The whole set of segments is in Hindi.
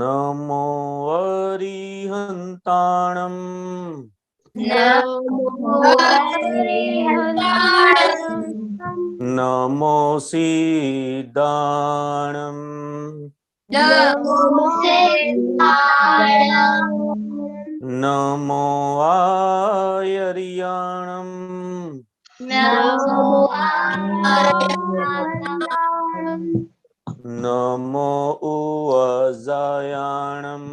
नमो अरिहन्ताणं नमो सिद्धाणं नमो आयर्याणं नमो उवजायाणं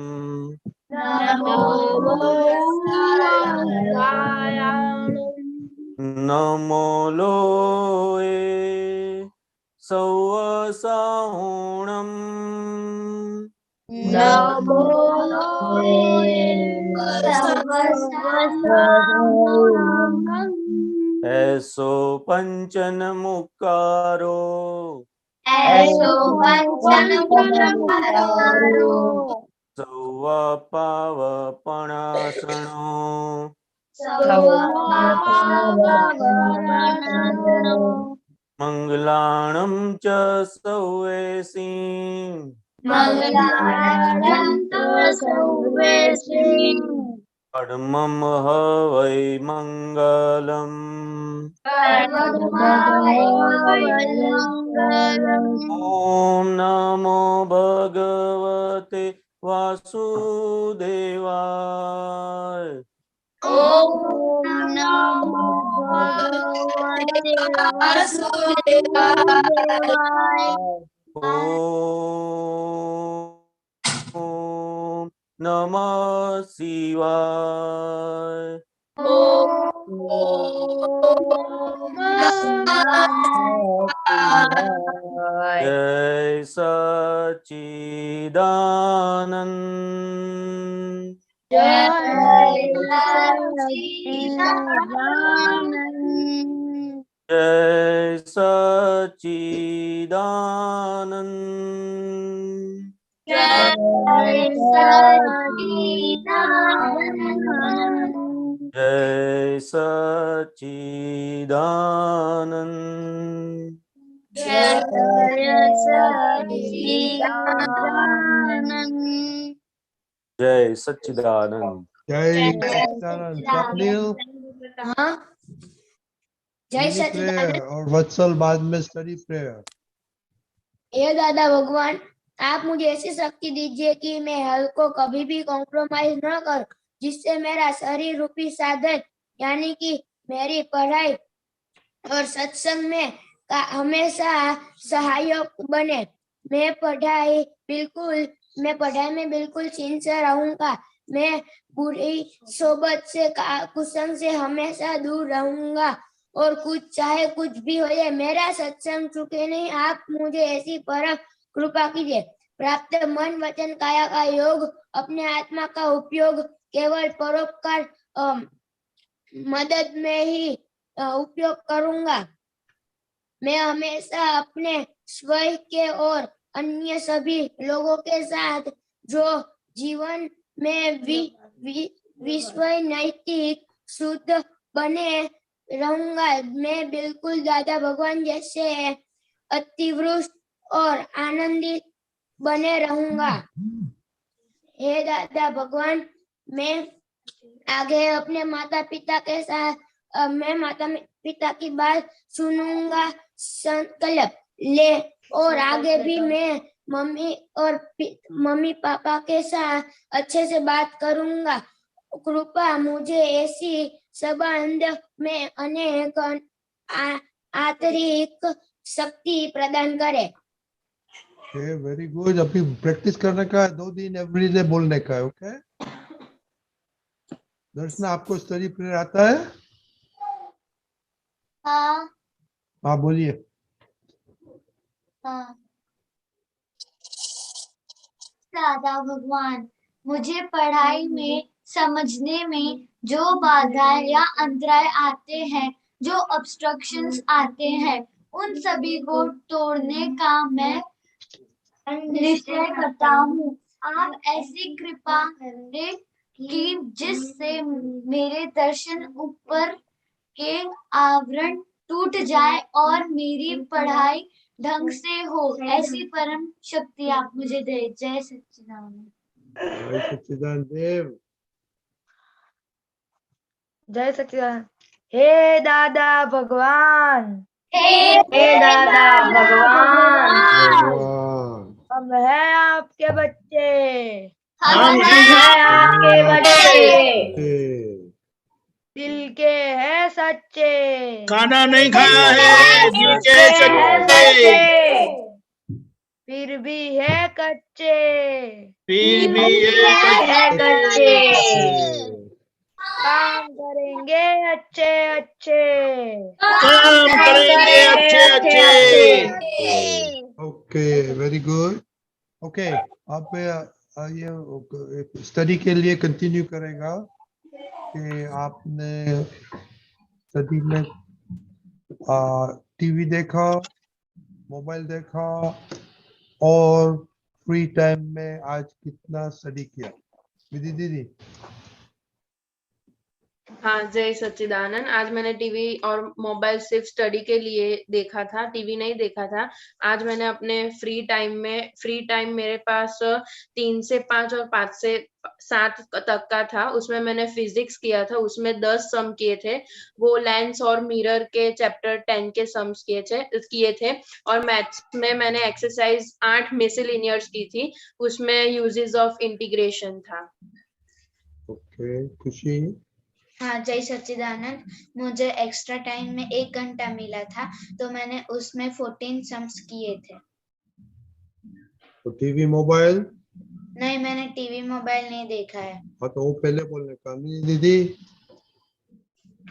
नमो लोये सौवसाहुणं ऐसो पंचन मुकारो सौव पावपणासणो मंगलाणं च सौवेसी परमं हवै मंगलम् ॐ नमो भगवते वासुदेवाय ॐ नमः शिवाय जय सच्चिदानंद जय सच्चिदानंद जय सच्चिदानंद जय सच्चिदानंद जय सच्चिदानंद। स्वप्निल जय प्रेयर सच्चिदानंद। और वत्सल बाद में स्टडी प्रेयर। हे दादा भगवान, आप मुझे ऐसी शक्ति दीजिए कि मैं हेल्थ को कभी भी कॉम्प्रोमाइज न करूं, जिससे मेरा शरीर रूपी साधन यानी कि मेरी पढ़ाई और सत्संग में का हमेशा सहायक बने। मैं पढ़ाई में बिल्कुल सिंसियर रहूंगा। मैं बुरी सोबत से कुसंग से हमेशा दूर रहूंगा और चाहे कुछ भी हो जाए मेरा सत्संग चूके नहीं। आप मुझे ऐसी परम कृपा कीजिए। प्राप्त मन वचन काया का योग अपने आत्मा का उपयोग केवल परोपकार मदद में ही उपयोग करूंगा। मैं हमेशा अपने स्वयं के और अन्य सभी लोगों के साथ जो जीवन में विश्व नैतिक शुद्ध बने रहूंगा। मैं बिल्कुल दादा भगवान जैसे अतिवृष्ट और आनंदित बने रहूंगा। हे दादा भगवान, मैं आगे अपने माता पिता के साथ मैं माता पिता की बात सुनूंगा, संकल्प ले और आगे भी मैं मम्मी पापा के साथ अच्छे से बात करूंगा। कृपा मुझे ऐसी संबंध में अनेक आंतरिक शक्ति प्रदान करे। Very good. अभी प्रैक्टिस करने का है, 2 दिन एवरीडे बोलने का है। ओके दर्शना, आपको स्टडी प्रेयर आता है? हाँ हाँ बोलिए। हाँ। दादा भगवान, मुझे पढ़ाई में समझने में जो बाधा या अंतराय आते हैं, जो ऑब्स्ट्रक्शंस आते हैं, उन सभी को तोड़ने का मैं निश्चय करता हूँ। आप ऐसी कृपा करें कि जिससे मेरे दर्शन ऊपर के आवरण टूट जाए और मेरी पढ़ाई ढंग से हो, ऐसी परम शक्ति आप मुझे दे। जय सच्चिदानंद। जय सच्चिदानंद देव। जय सच्चिदानंद। हे दादा भगवान, हे दादा भगवान, भगवान हम हैं आपके बच्चे, हम हैं आपके बच्चे, दिल के हैं सच्चे, खाना नहीं खाया है, दिल के सच्चे, फिर भी है कच्चे, फिर भी ये कच्चे, काम करेंगे अच्छे अच्छे, काम करेंगे अच्छे अच्छे। Okay, very good. ओके, आप ये स्टडी के लिए कंटिन्यू करेगा कि आपने स्टडी में टीवी देखा, मोबाइल देखा और फ्री टाइम में आज कितना स्टडी किया? विधि दीदी। हाँ, जय सच्चिदानंद। आज मैंने टीवी और मोबाइल सिर्फ स्टडी के लिए देखा था, टीवी नहीं देखा था। आज मैंने अपने फ्री टाइम मेरे पास 3 से 5 और 5 से 7 तक का था। उसमें मैंने फिजिक्स किया था, उसमें 10 सम किए थे। वो लेंस और मिरर के चैप्टर 10 के सम्स किए थे। और मैथ्स में मैंने एक्सरसाइज 8 मिसलिनियर्स की थी, उसमें यूजेस ऑफ इंटीग्रेशन था। ओके, खुशी। हाँ, जय सच्चिदानंद। मुझे एक्स्ट्रा टाइम में 1 घंटा मिला था, तो मैंने उसमें 14 सम्स किए थे। तो टीवी मोबाइल? नहीं, मैंने टीवी मोबाइल नहीं देखा है। हाँ, तो वो पहले बोलने का। दीदी।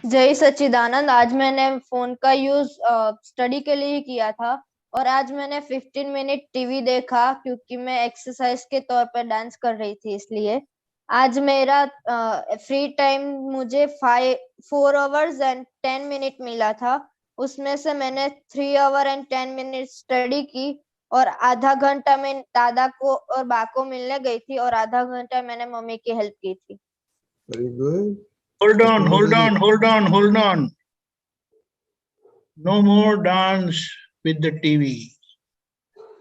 जय सच्चिदानंद। आज मैंने फोन का यूज स्टडी के लिए किया था और आज मैंने 15 मिनट टीवी देखा क्योंकि मैं एक्सरसाइज के तौर पर डांस कर रही थी, इसलिए आज मेरा फ्री टाइम मुझे 4 आवर्स एंड 10 मिनट मिला था। उसमें से मैंने 3 आवर एंड 10 मिनट स्टडी की और आधा घंटा मैं दादा को और बा को मिलने गई थी और आधा घंटा मैंने मम्मी की हेल्प की थी। Very good. hold on. No more dance with the TV.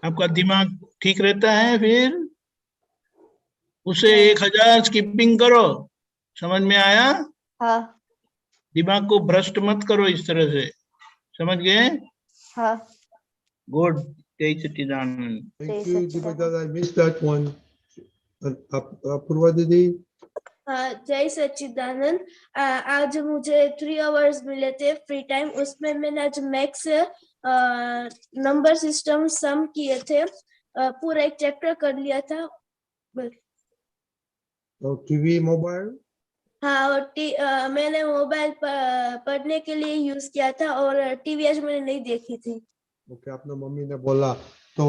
आपका दिमाग ठीक रहता है, फिर उसे 1000 स्किपिंग करो। समझ में आया? हाँ दिमाग को भ्रष्ट मत करो इस तरह से, समझ गए? हाँ। गुड। जय Sachchidanand. Thank you Deepak. I miss that one. Apoorva दीदी। जय सच्चिदानंद। आज मुझे 3 आवर्स मिले थे फ्री टाइम, उसमें मैंने आज मैथ्स नंबर सिस्टम सम किए थे, पूरा एक चैप्टर कर लिया था। और टीवी मोबाइल? हाँ, और मैंने मोबाइल पढ़ने के लिए यूज किया था और टीवी आज मैंने नहीं देखी थी। ओके, आपने मम्मी ने बोला तो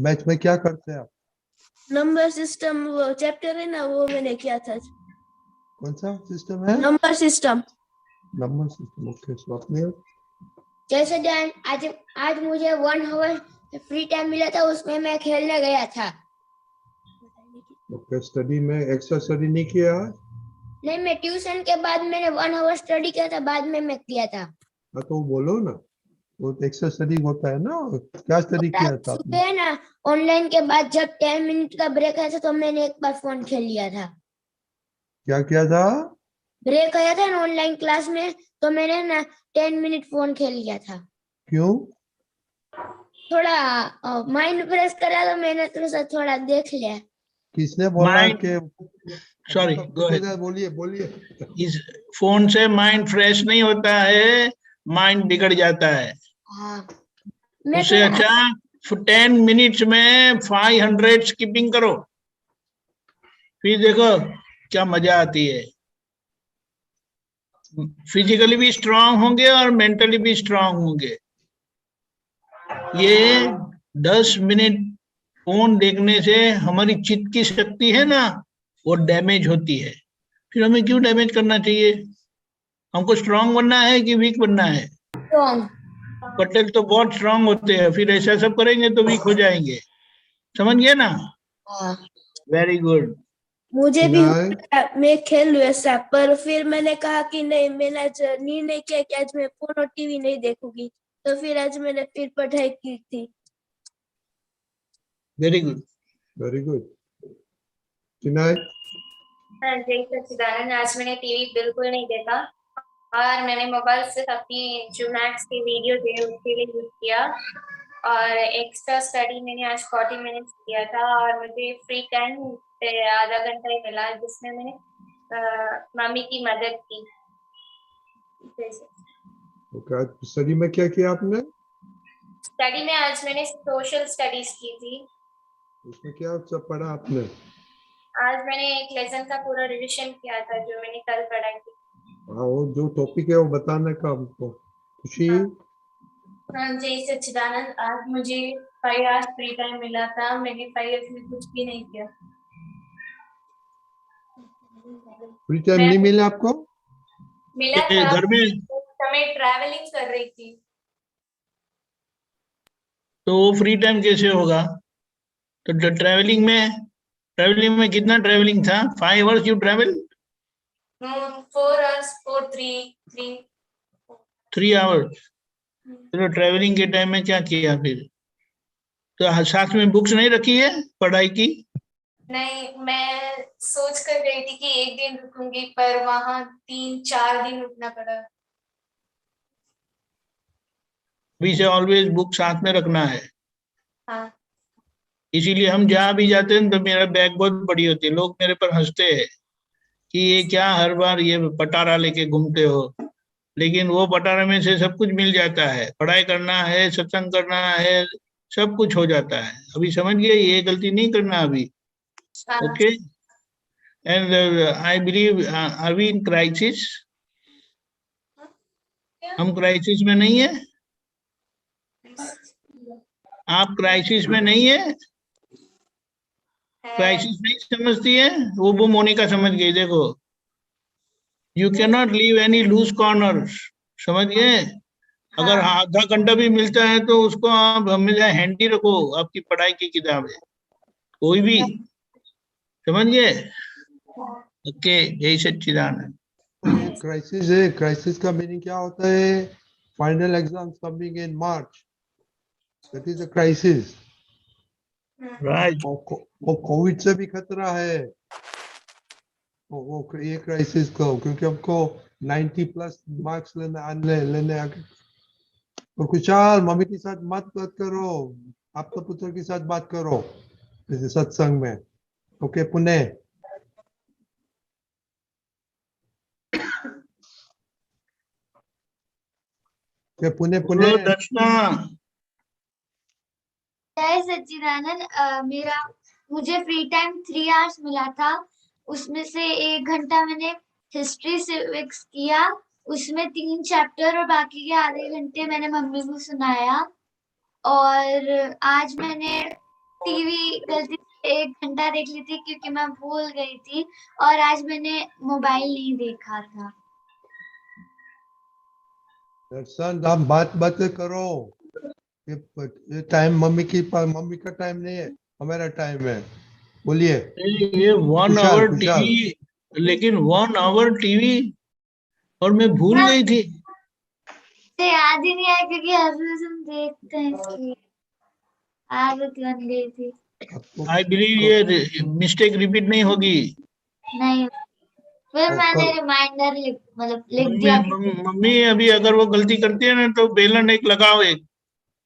मैथ में क्या करते हैं आप? नंबर सिस्टम वो चैप्टर है ना, वो मैंने किया था। कौन सा सिस्टम है? Number system. Number system. Okay, Swapnil. जैसे ध्यान, आज मुझे 1 आवर फ्री टाइम मिला था, उसमें मैं खेलने गया था। ओके, स्टडी में एक्स्ट्रा स्टडी नहीं किया? नहीं, मैं ट्यूशन के बाद मैंने 1 आवर स्टडी किया था, बाद में मैं किया था। हाँ, तो बोलो ना, वो एक्स्ट्रा स्टडी होता है ना। क्या स्टडी किया था आपने? सुबह ना ऑनलाइन के बाद जब 10 मिनट का ब्रेक आया था तो मैंने एक बार फोन खेल लिया था। क्या किया था? ब्रेक आया था ना ऑनलाइन क्लास में, तो मैंने ना 10 मिनट फोन खेल लिया था। क्यों? थोड़ा माइंड फ्रेश करा तो मैंने थोड़ा देख लिया। किसने बोला Mind- कि Sorry, go ahead. बोलिए। इस फोन से माइंड फ्रेश नहीं होता है, माइंड बिगड़ जाता है। हाँ, मैं उससे अच्छा 10 मिनट्स में 500 स्किपिंग करो, फिर देखो क्या मजा आती है। फिजिकली भी स्ट्रांग होंगे और मेंटली भी स्ट्रांग होंगे। ये 10 मिनट फोन देखने से हमारी चित्त की शक्ति है ना, वो डैमेज होती है। फिर हमें क्यों डैमेज करना चाहिए? हमको स्ट्रांग बनना है कि वीक बनना है? पटेल तो बहुत स्ट्रांग होते हैं, फिर ऐसा सब करेंगे तो वीक हो जाएंगे। समझ गए ना? Very good. मुझे भी मैं खेल लूँ ऐसा, पर फिर मैंने कहा कि नहीं, मैंने आज निर्णय किया कि आज मैं फोन और टीवी नहीं देखूंगी, तो फिर आज मैंने फिर पढ़ाई की थी। Very good. Very good. Chinay, हाँ, जय सच्चिदानंद। आज मैंने टीवी बिल्कुल नहीं देखा और मैंने मोबाइल सिर्फ अपनी जो मैथ्स की वीडियो थे उसके लिए यूज किया और एक्स्ट्रा स्टडी मैंने आज 40 मिनट्स किया था और मुझे फ्री टाइम आधा घंटा ही मिला जिसमें मैंने मम्मी की मदद की। okay, स्टडी में क्या किया आपने? स्टडी में आज मैंने सोशल स्टडीज की थी। उसमें क्या सब पढ़ा आपने? आज मैंने एक लेसन का पूरा रिविजन किया था जो मैंने कल पढ़ा थी। हाँ, वो जो टॉपिक है वो बताने का हमको। खुशी, हाँ, जय सच्चिदानंद। आज मुझे 5 आवर्स फ्री टाइम मिला था, मैंने 5 आवर्स में कुछ भी नहीं किया। फ्री टाइम मैं- नहीं मिला आपको? मिला ये था, घर में उस समय ट्रैवलिंग कर रही थी। तो वो फ्री टाइम कैसे होगा? तो ट्रैवलिंग में कितना ट्रैवलिंग था? 5 hours you travel? 4 hours 4 3 3 hours. तो ट्रैवलिंग के टाइम में क्या किया फिर? तो साथ में बुक्स नहीं रखी है पढ़ाई की? नहीं, मैं सोच कर गई थी कि एक दिन रुकूंगी पर वहां 3-4 दिन रुकना पड़ा। अभी से ऑलवेज बुक साथ में रखना है। हाँ, इसीलिए हम जहाँ भी जाते हैं तो मेरा बैग बहुत बड़ी होती है, लोग मेरे पर हंसते हैं कि ये क्या हर बार ये पटारा लेके घूमते हो, लेकिन वो पटारा में से सब कुछ मिल जाता है। पढ़ाई करना है, सत्संग करना है, सब कुछ हो जाता है। अभी समझ गए, ये गलती नहीं करना अभी। हाँ। Okay, and I believe are we in crisis? हम क्राइसिस में नहीं है? आप क्राइसिस में नहीं है? क्राइसिस नहीं समझती है? वो मोनिका समझ गई। देखो, you can not leave any loose corner. समझ गए? अगर आधा घंटा भी मिलता है तो उसको आप हमेशा हैंडी रखो, आपकी पढ़ाई की किताब है कोई भी। समझ गए? ओके, जय सच्चिदानंद। ये क्राइसिस है। क्राइसिस का मीनिंग क्या होता है? Final exams coming in March, that is a crisis. Right. वो कोविड से भी खतरा है वो ये क्राइसिस को, क्योंकि हमको 90+ मार्क्स लेने आगे। तो खुशहाल, मम्मी के साथ बात करो, आपका पुत्र के साथ बात करो जैसे सत्संग में। ओके, पुणे। पुणे दर्शना, जय सच्चिदानंद। मुझे फ्री टाइम 3 आवर्स मिला था, उसमें से 1 घंटा मैंने हिस्ट्री सिविक्स किया, उसमें 3 चैप्टर, और बाकी के आधे घंटे मैंने मम्मी को सुनाया। और आज मैंने टीवी गलती से 1 घंटा देख ली थी क्योंकि मैं भूल गई थी, और आज मैंने मोबाइल नहीं देखा था। दर्शन, आप बात करो। ये टाइम मम्मी का टाइम नहीं है, हमारा टाइम है। बोलिए। ये 1 आवर खुशहाल। टीवी, लेकिन 1 आवर टीवी, और मैं भूल गई थी। मुझे याद ही नहीं आया क्योंकि हम देखते हैं इसलिए आदत बन गई थी। आई बिलीव ये मिस्टेक रिपीट नहीं होगी। नहीं, फिर मैंने रिमाइंडर लिख दिया। मम्मी अभी अगर वो गलती करती है ना तो बेलन एक लगाओ, एक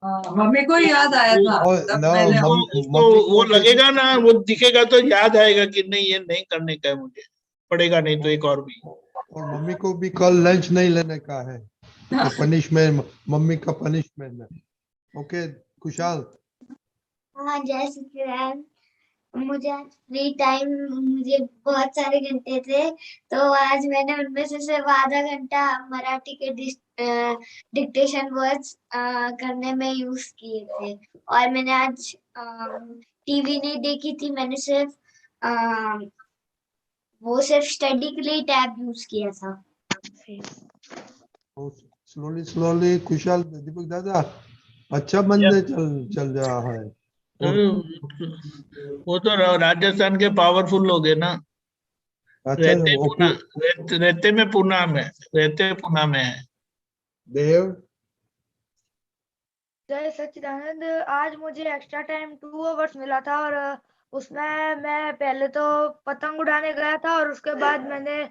मम्मी को याद आया था। तब पहले उसको वो लगेगा ना, वो दिखेगा तो याद आएगा कि नहीं ये नहीं करने का है, मुझे पड़ेगा नहीं तो एक और भी। और मम्मी को भी कल लंच नहीं लेने का है, तो पनिशमेंट, मम्मी का पनिशमेंट है। ओके खुशहाल। हाँ, जय श्री राम। मुझे आज फ्री टाइम, मुझे बहुत सारे घंटे थे, तो आज मैंने उनमें से सिर्फ आधा घंटा मराठी के डिक्टेशन वर्ड्स करने में यूज किए थे। और मैंने आज टीवी नहीं देखी थी, मैंने सिर्फ वो सिर्फ स्टडी के लिए टैब यूज किया था। स्लोली खुशहाल। दीपक दादा अच्छा बनने चल रहा है। वो तो राजस्थान के पावरफुल लोग है ना। अच्छा, रहते में पूना में है। देव जय सच्चिदानंद। आज मुझे एक्स्ट्रा टाइम 2 आवर्स मिला था और उसमें मैं पहले तो पतंग उड़ाने गया था और उसके बाद मैंने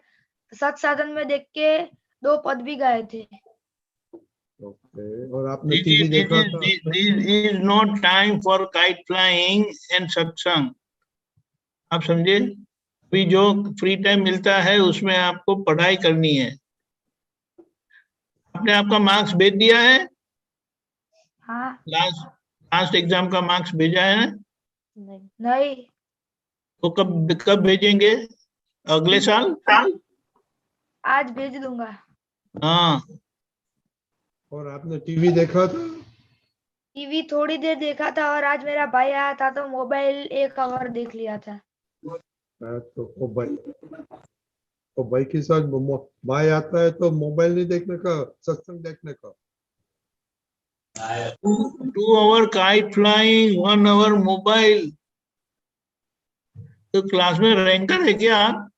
सत साधन में देख के 2 पद भी गाए थे। ओके, और आपने टीवी देखा था? This is not time for kite flying and satsang. आप समझे? अभी जो फ्री टाइम मिलता है उसमें आपको पढ़ाई करनी है। आपने आपका मार्क्स भेज दिया है? हाँ। लास्ट एग्जाम का मार्क्स भेजा है? नहीं। तो कब भेजेंगे? अगले साल? आज भेज दूंगा। हाँ। और आपने टीवी देखा था? टीवी थोड़ी देर देखा था और आज मेरा भाई आया था तो मोबाइल 1 आवर देख लिया था। तो भाई के साथ भाई आता है तो मोबाइल नहीं देखने का, सत्संग देखने का। 2 hour kite flying, 1 hour mobile. तो क्लास में रैंकर है क्या आप?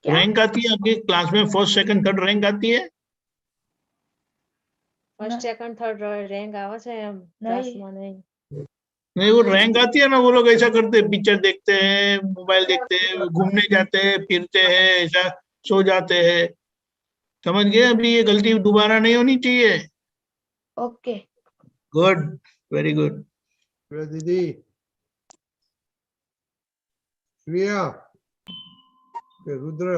रैंक आती है आपकी क्लास में? फर्स्ट सेकंड थर्ड रैंक आती है? फर्स्ट सेकंड थर्ड रैंक आवे छे एम क्लास में नहीं, वो रैंक आती है ना। वो लोग ऐसा करते हैं, पिक्चर देखते हैं, मोबाइल देखते हैं, घूमने जाते हैं, फिरते हैं, ऐसा सो जाते हैं। समझ गए? अभी ये गलती दोबारा नहीं होनी चाहिए। ओके। Good, very good. दीदी श्रेया, रुद्र।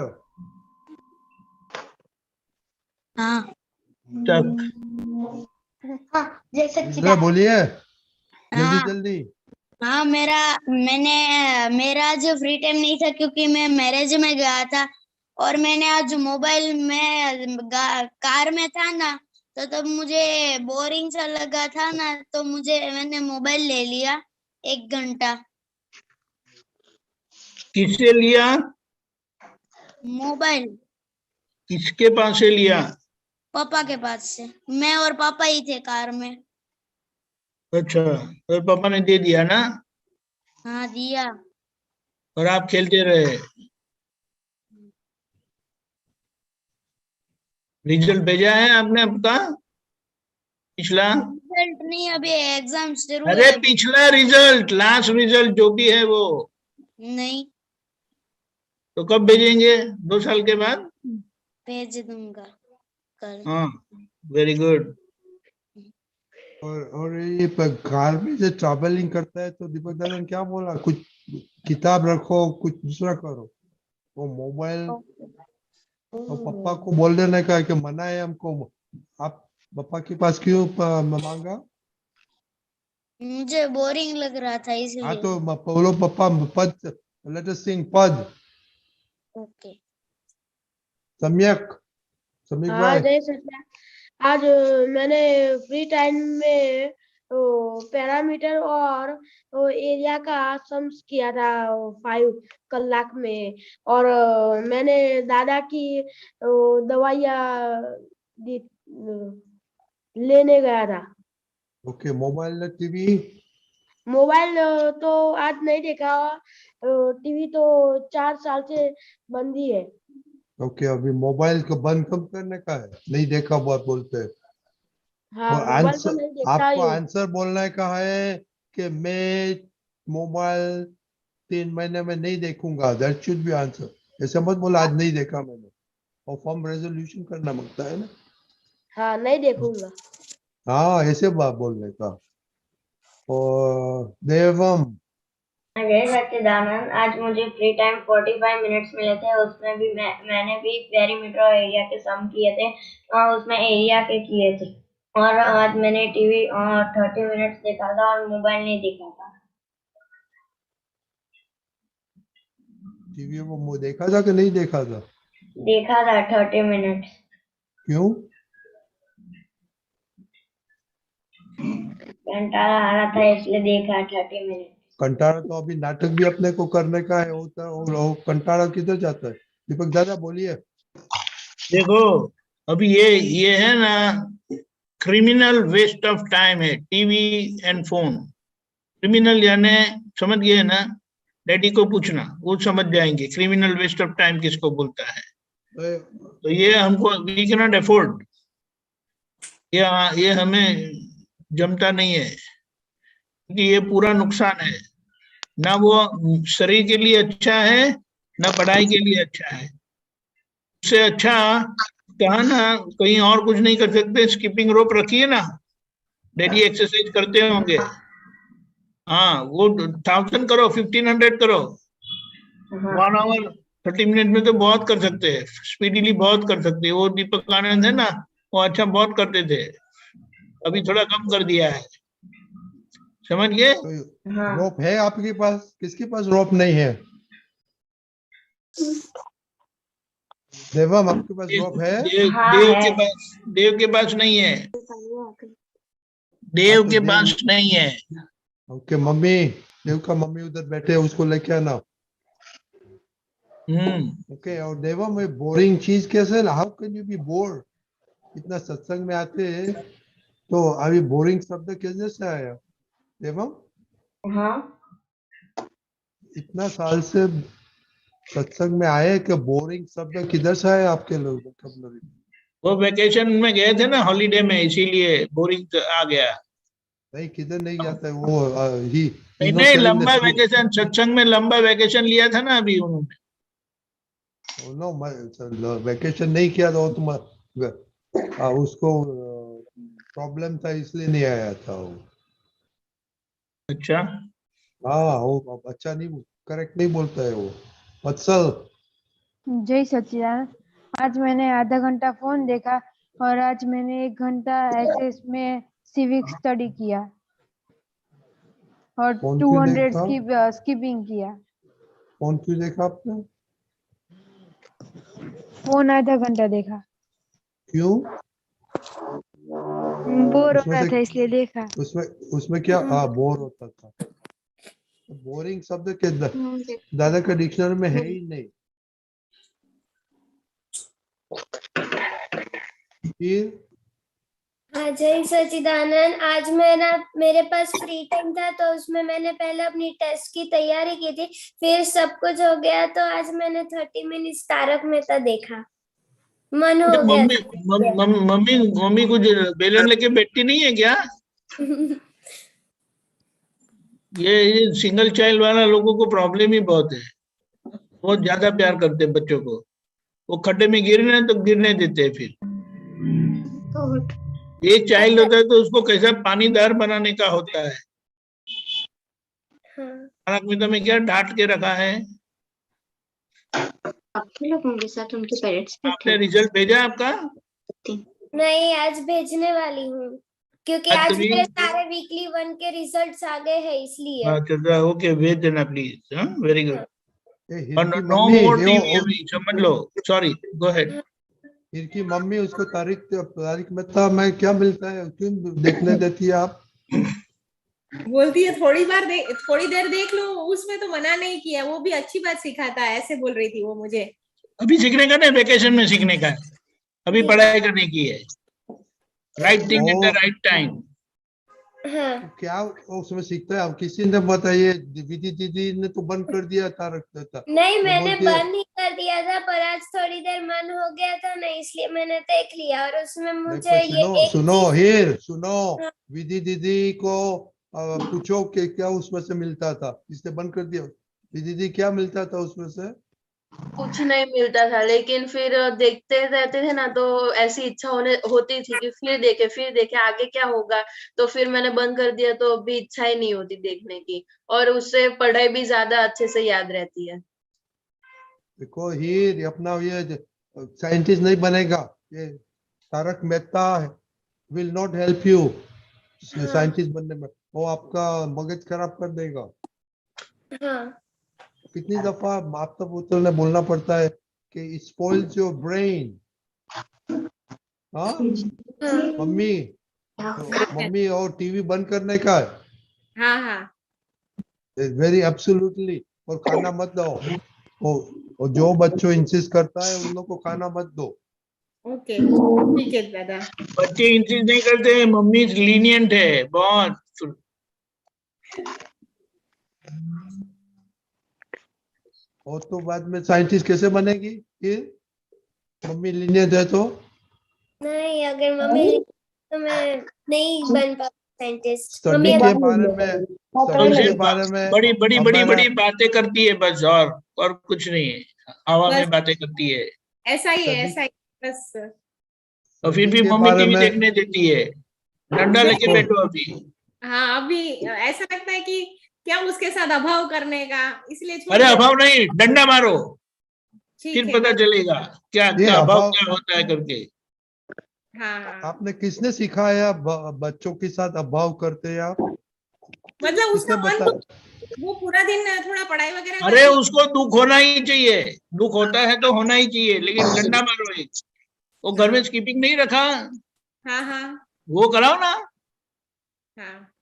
हाँ। हाँ, जय सच्चिदानंद। बोलिए हाँ। जल्दी। हाँ, मेरा जो फ्री टाइम नहीं था क्योंकि मैं मैरिज में गया था और मैंने आज मोबाइल में कार में था ना, तो तब मुझे बोरिंग सा लगा था ना, तो मैंने मोबाइल ले लिया 1 घंटा। किससे लिया मोबाइल? किसके पास से लिया? पापा के पास से। मैं और पापा ही थे कार में। अच्छा, तो पापा ने दे दिया ना? हाँ, दिया। और आप खेलते रहे। रिजल्ट भेजा है आपने आपका पिछला? रिजल्ट नहीं, अभी एग्जाम शुरू अरे है। पिछला रिजल्ट, लास्ट रिजल्ट जो भी है वो। नहीं। तो कब भेजेंगे? 2 साल के बाद? भेज दूंगा कल। हाँ, वेरी गुड। और ये कार में जो ट्रैवलिंग करता है तो दीपक दादा ने क्या बोला, कुछ किताब रखो, कुछ दूसरा करो। वो मोबाइल तो पापा को बोल देने का कि मना है हमको। आप पापा के पास क्यों मांगा? मुझे बोरिंग लग रहा था इसलिए। हाँ, तो बोलो पापा पद, लेट अस सिंग पद। ओके। सम्यक भाई। जय सच्चिदानंद। आज मैंने फ्री टाइम में पैरामीटर और एरिया का सम्स किया था 5 कलाक में और मैंने दादा की दवाइयाँ लेने गया था। Okay, mobile TV? मोबाइल तो आज नहीं देखा। टीवी तो 4 साल से बंद ही है। ओके, अभी मोबाइल को बंद कब करने का है? नहीं देखा बहुत बोलते हैं। हाँ, और मोबाइल तो आंसर नहीं देखता आपको ही। आंसर बोलने का है कि मैं मोबाइल 3 महीने में नहीं देखूंगा। That should be answer. ऐसे मत बोला आज नहीं देखा मैंने, और फॉर्म रेजोल्यूशन करना मांगता है ना। हाँ, नहीं देखूंगा। हाँ, ऐसे बात बोलने का। और देवम। जय सच्चिदानंद। आज मुझे फ्री टाइम 45 मिनट्स मिले थे। उसमें भी मैंने भी पेरीमीटर और एरिया के सम किए थे और उसमें एरिया के किए थे। और आज मैंने टीवी 30 मिनट्स देखा था और मोबाइल नहीं देखा था। टीवी वो देखा था कि नहीं देखा था? देखा था 30 मिनट्स। क्यों? कंटाला आ रहा था इसलिए देखा 30 मिनट। कंटारा तो अभी नाटक भी अपने को करने का है होता है, और कंटारा किधर जाता है? दीपक दादा बोलिए। देखो, अभी ये है ना, क्रिमिनल वेस्ट ऑफ टाइम है टीवी एंड फोन। क्रिमिनल यानी समझ गए ना? डैडी को पूछना, वो समझ जाएंगे क्रिमिनल वेस्ट ऑफ टाइम किसको बोलता है। तो ये हमको वी कैन नॉट अफोर्ड। ये हमें जमता नहीं है, क्योंकि ये पूरा नुकसान है। ना वो शरीर के लिए अच्छा है, ना पढ़ाई के लिए अच्छा है। उससे अच्छा कहा ना, कहीं और कुछ नहीं कर सकते, स्किपिंग रोप रखिए ना, डेली एक्सरसाइज करते होंगे। हाँ, वो 1000 करो, 1500 करो, 1 आवर 30 मिनट में तो बहुत कर सकते हैं, स्पीडीली बहुत कर सकते हैं। वो दीपक आनंद है ना, वो अच्छा बहुत करते थे, अभी थोड़ा कम कर दिया है, समझ गए? तो रोप है आपके पास? किसके पास रोप नहीं है? देवम, आपके पास रोप है? देव के पास नहीं है, देव तो के पास नहीं है। ओके, मम्मी, देव का मम्मी उधर बैठे हैं, उसको लेके आना। ओके, और देवम, ये बोरिंग चीज कैसे? How can you be bored? इतना सत्संग में आते हैं तो अभी बोरिंग शब्द कैसे से आया देवम? हाँ, इतना साल से सत्संग में आए कि बोरिंग शब्द किधर से आया आपके लोग? वो वेकेशन में गए थे ना, हॉलीडे में, इसीलिए बोरिंग आ गया। नहीं, किधर नहीं जाता है वो। ही नहीं, लंबा वेकेशन, सत्संग में लंबा वेकेशन लिया था ना अभी उन्होंने। नो, वेकेशन नहीं किया था, तुम उसको प्रॉब्लम था इसलिए नहीं आया था वो। अच्छा, हाँ, वो अच्छा नहीं, करेक्ट नहीं बोलता है वो। वत्सल, जय सच्चिदानंद। आज मैंने आधा घंटा फोन देखा और आज मैंने 1 घंटा एसएस में सिविक स्टडी किया और फोन क्यों 200 देखा? स्किपिंग किया। फोन क्यों देखा आपने? फोन आधा घंटा देखा, क्यों? बोर हो उसमें रहा से था इसलिए देखा। उसमें क्या? हाँ, बोर होता था। बोरिंग शब्द के दादा का डिक्शनरी में है ही नहीं। फिर हाँ, जय सच्चिदानंद। आज मेरे पास फ्री टाइम था तो उसमें मैंने पहले अपनी टेस्ट की तैयारी की थी, फिर सब कुछ हो गया तो आज मैंने 30 मिनट तारक मेहता देखा, मन हो गया। मम्मी कुछ बेलन लेके बैठती नहीं है क्या? ये सिंगल चाइल्ड वाला लोगों को प्रॉब्लम ही बहुत है, बहुत ज्यादा प्यार करते हैं बच्चों को। वो खड्डे में गिरने तो गिरने देते हैं। फिर एक चाइल्ड होता है तो उसको कैसा पानीदार बनाने का होता है। तारक मेहता में क्या डांट के रखा है? आपके लोगों के साथ उनके पेरेंट्स आपने रिजल्ट भेजा आपका? नहीं, आज भेजने वाली हूँ क्योंकि आज मेरे सारे वीकली 1 के रिजल्ट्स आ गए हैं इसलिए। अच्छा, ओके, भेज देना please. Very good. No mummy, more TV अभी, समझ लो। Sorry, go ahead. इनकी मम्मी उसको तारिक मेहता में क्या मिलता है, क्यों देखने देती है आप? बोलती है थोड़ी देर देख लो, उसमें तो मना नहीं किया, वो भी अच्छी बात सिखाता है, ऐसे बोल रही थी वो मुझे। अभी सीखने का नहीं, वेकेशन में सीखने का है, अभी पढ़ाई करने की है। Right thing at the right time. क्या उसमें सीखता है? आप किसी ने बताइए, विधि दीदी ने तो बंद कर दिया तारक मेहता। नहीं, मैंने बंद नहीं कर दिया था, पर आज थोड़ी देर मन हो गया था ना, इसलिए मैंने देख लिया। और उसमें मुझे सुनो, विधि दीदी को पूछो कि क्या उसमें से मिलता था, इसने बंद कर दिया। विधि दीदी क्या मिलता था उसमें से? कुछ नहीं मिलता था, लेकिन फिर देखते रहते थे ना तो ऐसी इच्छा होती थी कि फिर देखे आगे क्या होगा, तो फिर मैंने बंद कर दिया। तो अभी इच्छा ही नहीं होती देखने की, और उससे पढ़ाई भी ज्यादा अच्छे से याद रहती है। देखो, ये अपना ये साइंटिस्ट नहीं बनेगा, ये Tarak Mehta will not help you scientist बनने में, वो आपका मगज खराब कर देगा। कितनी दफा माता पुत्र ने बोलना पड़ता है कि स्पॉइल्स योर ब्रेन। हाँ मम्मी, और टीवी बंद करने का। हाँ, वेरी एब्सोल्युटली। और खाना मत दो, और जो बच्चों इंसिस्ट करता है उन लोग को खाना मत दो। ओके, ठीक है दादा। बच्चे इंसिस्ट नहीं करते, मम्मी लीनियंट है बहुत। और तो बाद में साइंटिस्ट कैसे बनेगी ये? मम्मी लीनियंट है तो? नहीं, अगर मम्मी तो मैं नहीं बन पाऊंगी साइंटिस्ट स्टडी के बारे में स्टडी के सिर्फ बारे में बड़ी बड़ी बड़ी हमारा बड़ी बातें करती है बस, और कुछ नहीं है, हवा में बस। बातें करती है। ऐसा ही है, सभी- ऐसा ही है, बस। और फिर भी स्टडी के मम्मी बारे टीवी में देखने देती है, डंडा लेके देखो, बैठो अभी। हाँ, अभी ऐसा लगता है कि क्या उसके साथ अभाव करने का, इसलिए छोड़ अरे देते अभाव नहीं, डंडा मारो, हैं। फिर ठीक है, पता चलेगा क्या ये क्या अभाव अभाव क्या होता है करके। हाँ हाँ, आपने किसने सिखाया बच्चों के साथ अभाव करते हैं आप? मतलब उसका किसने मन बता तो वो पूरा दिन थोड़ा पढ़ाई वगैरह अरे करती उसको दुख होना ही चाहिए, दुख होता है तो होना ही चाहिए, लेकिन डंडा मारो एक। वो घर में स्कीपिंग नहीं रखा, हाँ हाँ वो कराओ ना। हाँ,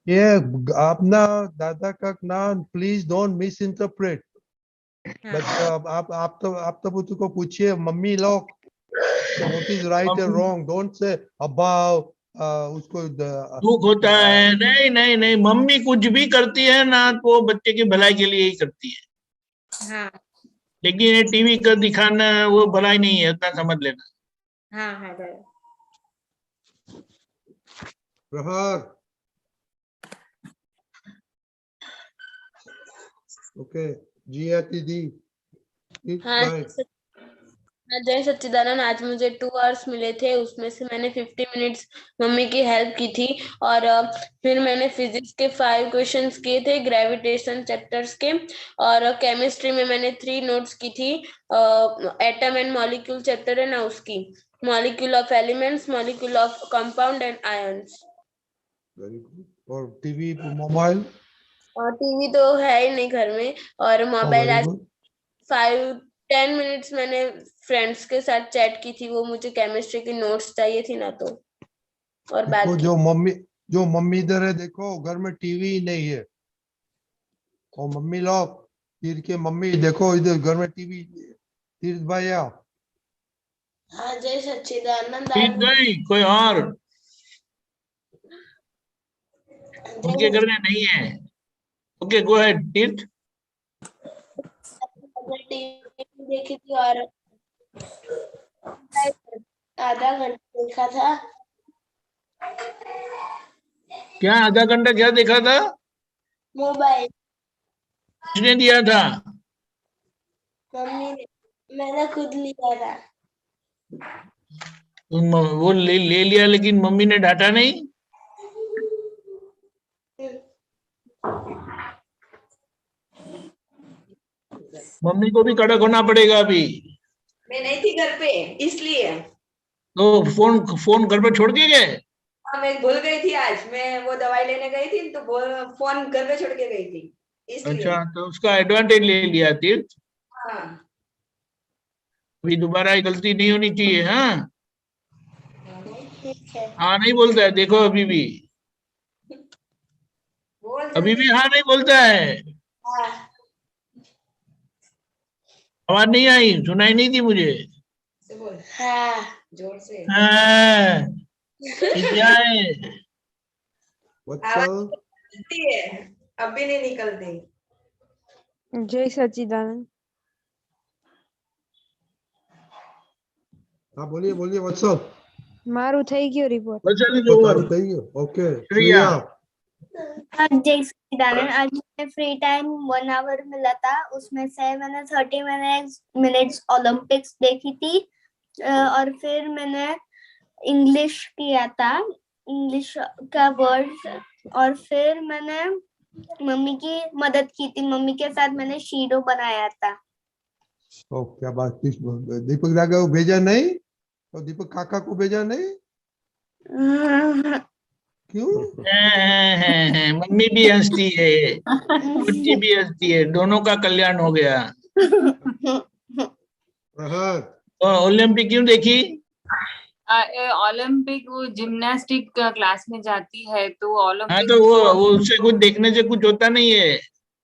ये अपना दादा का नाम प्लीज डोंट मिस इंटरप्रेट। हाँ। आप तो उसको पूछिए मम्मी लोग what is right and wrong, don't say about उसको दुख होता है, नहीं नहीं नहीं, मम्मी कुछ भी करती है ना तो बच्चे की भलाई के लिए ही करती है, हाँ लेकिन ये टीवी का दिखाना वो भलाई नहीं है, इतना समझ लेना। हाँ हाँ बराबर। प्रहर ओके जियाती दी हाँ जय सच्चिदानंद, आज मुझे 2 आवर्स मिले थे, उसमें से मैंने 50 मिनट्स मम्मी की हेल्प की थी, और फिर मैंने फिजिक्स के 5 क्वेश्चंस किए थे ग्रेविटेशन चैप्टर्स के, और केमिस्ट्री में मैंने 3 नोट्स की थी, एटम एंड मॉलिक्यूल चैप्टर है ना उसकी, molecule of elements, molecule of compound and ions. Very good. और टीवी मोबाइल और टीवी तो है ही नहीं घर में, और मोबाइल वेरी आज गुड। 5-10 मिनट्स मैंने फ्रेंड्स के साथ चैट की थी, वो मुझे केमिस्ट्री की नोट्स चाहिए थी ना, तो और बात देखो की। जो मम्मी इधर है, देखो घर में टीवी ही नहीं है, और मम्मी लोग तीर के मम्मी देखो इधर घर में टीवी तीर्थ भाई आओ। हाँ जय सच्चिदानंद, ठीक नहीं कोई और उनके घर में नहीं है। ओके गो अहेड तीर्थ। टीवी देखी थी और आधा घंटा देखा था। क्या आधा घंटा क्या देखा था? मोबाइल किसने दिया था? मम्मी ने, मैंने खुद लिया था। वो ले लिया, लेकिन मम्मी ने डांटा नहीं? मम्मी को भी कड़क होना पड़ेगा अभी। मैं नहीं थी घर पे इसलिए। तो फोन घर पे छोड़ के गए? हाँ, मैं भूल गई थी, आज मैं वो दवाई लेने गई थी तो फोन घर पे छोड़ के गई थी इसलिए। अच्छा, तो उसका एडवांटेज ले लिया तीर्थ। हाँ अभी दोबारा ये गलती नहीं होनी चाहिए। हाँ ठीक है, हाँ नहीं बोलता है, देखो अभी भी हाँ नहीं बोलता है। हाँ आवाज नहीं आई, सुनाई नहीं थी मुझे। हाँ जोर से। हाँ, ये क्या है? आवाज निकलती है, अब भी नहीं निकलती। जय सच्चिदानंद। हाँ बोलिए बोलिए वत्सल। मारू થઈ ગયો રિપોર્ટ। बताओ सही है। ओके श्रेया। जय सच्चिदानंद, आज मुझे फ्री टाइम 1 आवर मिला था, उसमें से मैंने 30 मिनट्स ओलंपिक्स देखी थी, और फिर मैंने इंग्लिश किया था, इंग्लिश का वर्ड्स, और फिर मैंने मम्मी की मदद की थी, मम्मी के साथ मैंने शीडो बनाया था। ओ क्या बात। दीपक दादा को भेजा नहीं? तो दीपक काका को भेजा नहीं? क्यों? मम्मी भी हंसती है, बच्ची भी हंसती है, दोनों का कल्याण हो गया। और ओलंपिक क्यों देखी? ओलंपिक वो जिम्नास्टिक क्लास में जाती है तो हाँ, ओलंपिक। तो वो उससे कुछ देखने से कुछ होता नहीं है,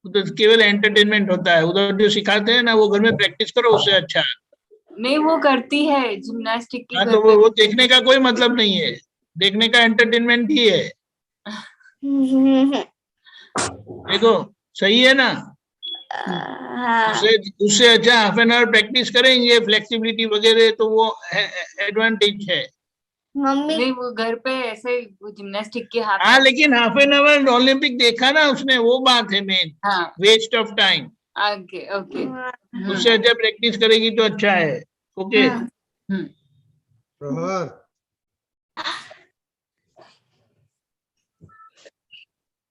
वो तो केवल एंटरटेनमेंट होता है। उधर जो सिखाते हैं ना वो घर में प्रैक्टिस करो, उससे अच्छा। नहीं वो करती है जिम्नास्टिक की हाँ, घर तो पे। वो देखने का कोई मतलब नहीं है, देखने का एंटरटेनमेंट ही है। देखो सही है ना? उससे अच्छा हाफ एन आवर प्रैक्टिस करेंगे फ्लेक्सिबिलिटी वगैरह, तो वो एडवांटेज है। मम्मी नहीं वो घर पे ऐसे जिम्नास्टिक के हाथ हाँ, लेकिन हाफ एन आवर ओलंपिक देखा ना उसने, वो बात है मेन, हाँ waste of time. Okay okay उससे अच्छा प्रैक्टिस करेगी तो अच्छा है। ओके। प्रहर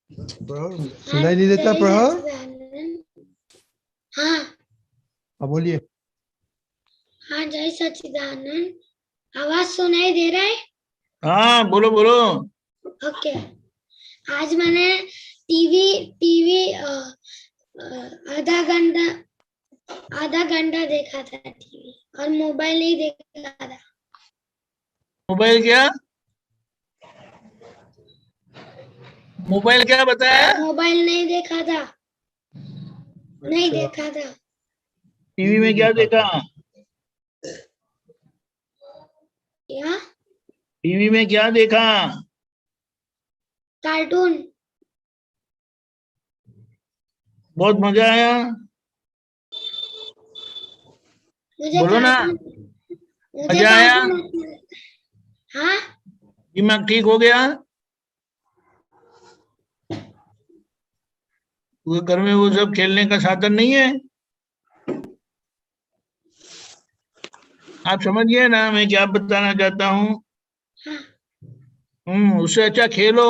प्रहर सुनाई नहीं देता प्रहर? हाँ हाँ बोलिए। हाँ जय सच्चिदानंद। आवाज सुनाई दे रहा है? हाँ बोलो बोलो। ओके। आज मैंने टीवी टीवी आधा घंटा देखा था टीवी, और मोबाइल नहीं देखा था। मोबाइल क्या? मोबाइल क्या बताया? मोबाइल नहीं देखा था, नहीं देखा था। टीवी में क्या देखा? क्या? टीवी में क्या देखा? कार्टून। बहुत मजा आया? मुझे बोलो ना, मुझे मजा आया? कार्टून। हाँ दिमाग ठीक हो गया? वो घर में वो सब खेलने का साधन नहीं है? आप समझ गए ना मैं क्या बताना चाहता हूँ? उससे अच्छा खेलो,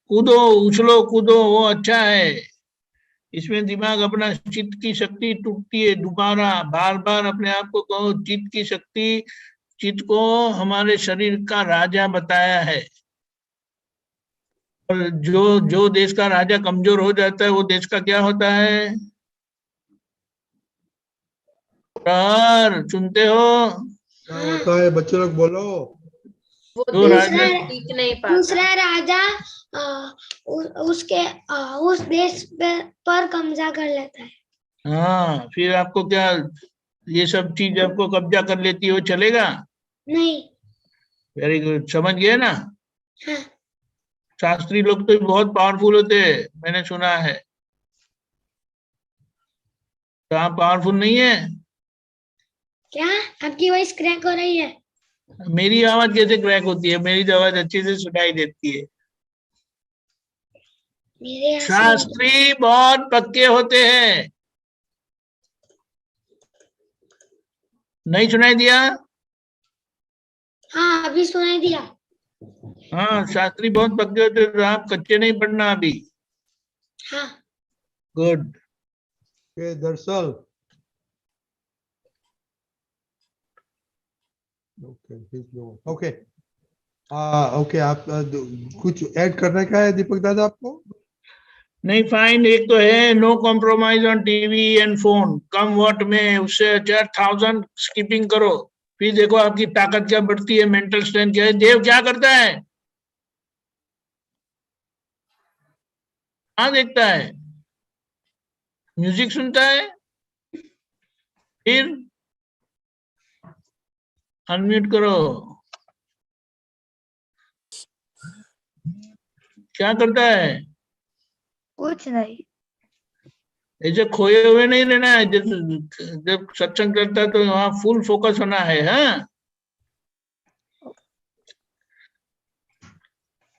कूदो, उछलो कूदो, वो अच्छा है। इसमें दिमाग अपना चित्त की शक्ति टूटती है। दोबारा बार बार अपने आप को कहो, चित्त की शक्ति, चित्त को हमारे शरीर का राजा बताया है। और जो जो देश का राजा कमजोर हो जाता है, वो देश का क्या होता है? सुनते हो? क्या होता है बच्चे लोग बोलो? वो तो देश राजा टिक नहीं पाता। दूसरा राजा उस देश पर कब्जा कर लेता है। हाँ, फिर आपको क्या, ये सब चीज आपको कब्जा कर लेती हो, चलेगा? नहीं। वेरी गुड, समझ गए ना? हाँ। शास्त्री लोग तो बहुत पावरफुल होते हैं, मैंने सुना है। तो आप पावरफुल नहीं है? क्या? आपकी वॉइस क्रैक हो रही है। मेरी आवाज कैसे क्रैक होती है? मेरी तो आवाज अच्छे से सुनाई देती है। मेरे यहाँ से शास्त्री बहुत पक्के होते हैं। नहीं सुनाई दिया? हाँ अभी सुनाई दिया। हाँ, शास्त्री बहुत पक्के होते हैं, तो आप कच्चे नहीं पड़ना अभी। हाँ। गुड। दरअसल ओके ओके। आप कुछ ऐड करने का है दीपक दादा आपको? नहीं, फाइन। एक तो है no compromise on TV and phone, कम वॉट में, उससे 1000 स्किपिंग करो, फिर देखो आपकी ताकत क्या बढ़ती है, मेंटल स्ट्रेंथ क्या है। देव क्या करता है? कहाँ देखता है? म्यूजिक सुनता है, फिर अनम्यूट करो। क्या करता है? कुछ नहीं। ऐसे खोए हुए नहीं रहना है। जब सत्संग करता है तो वहां फुल फोकस होना है। हाँ,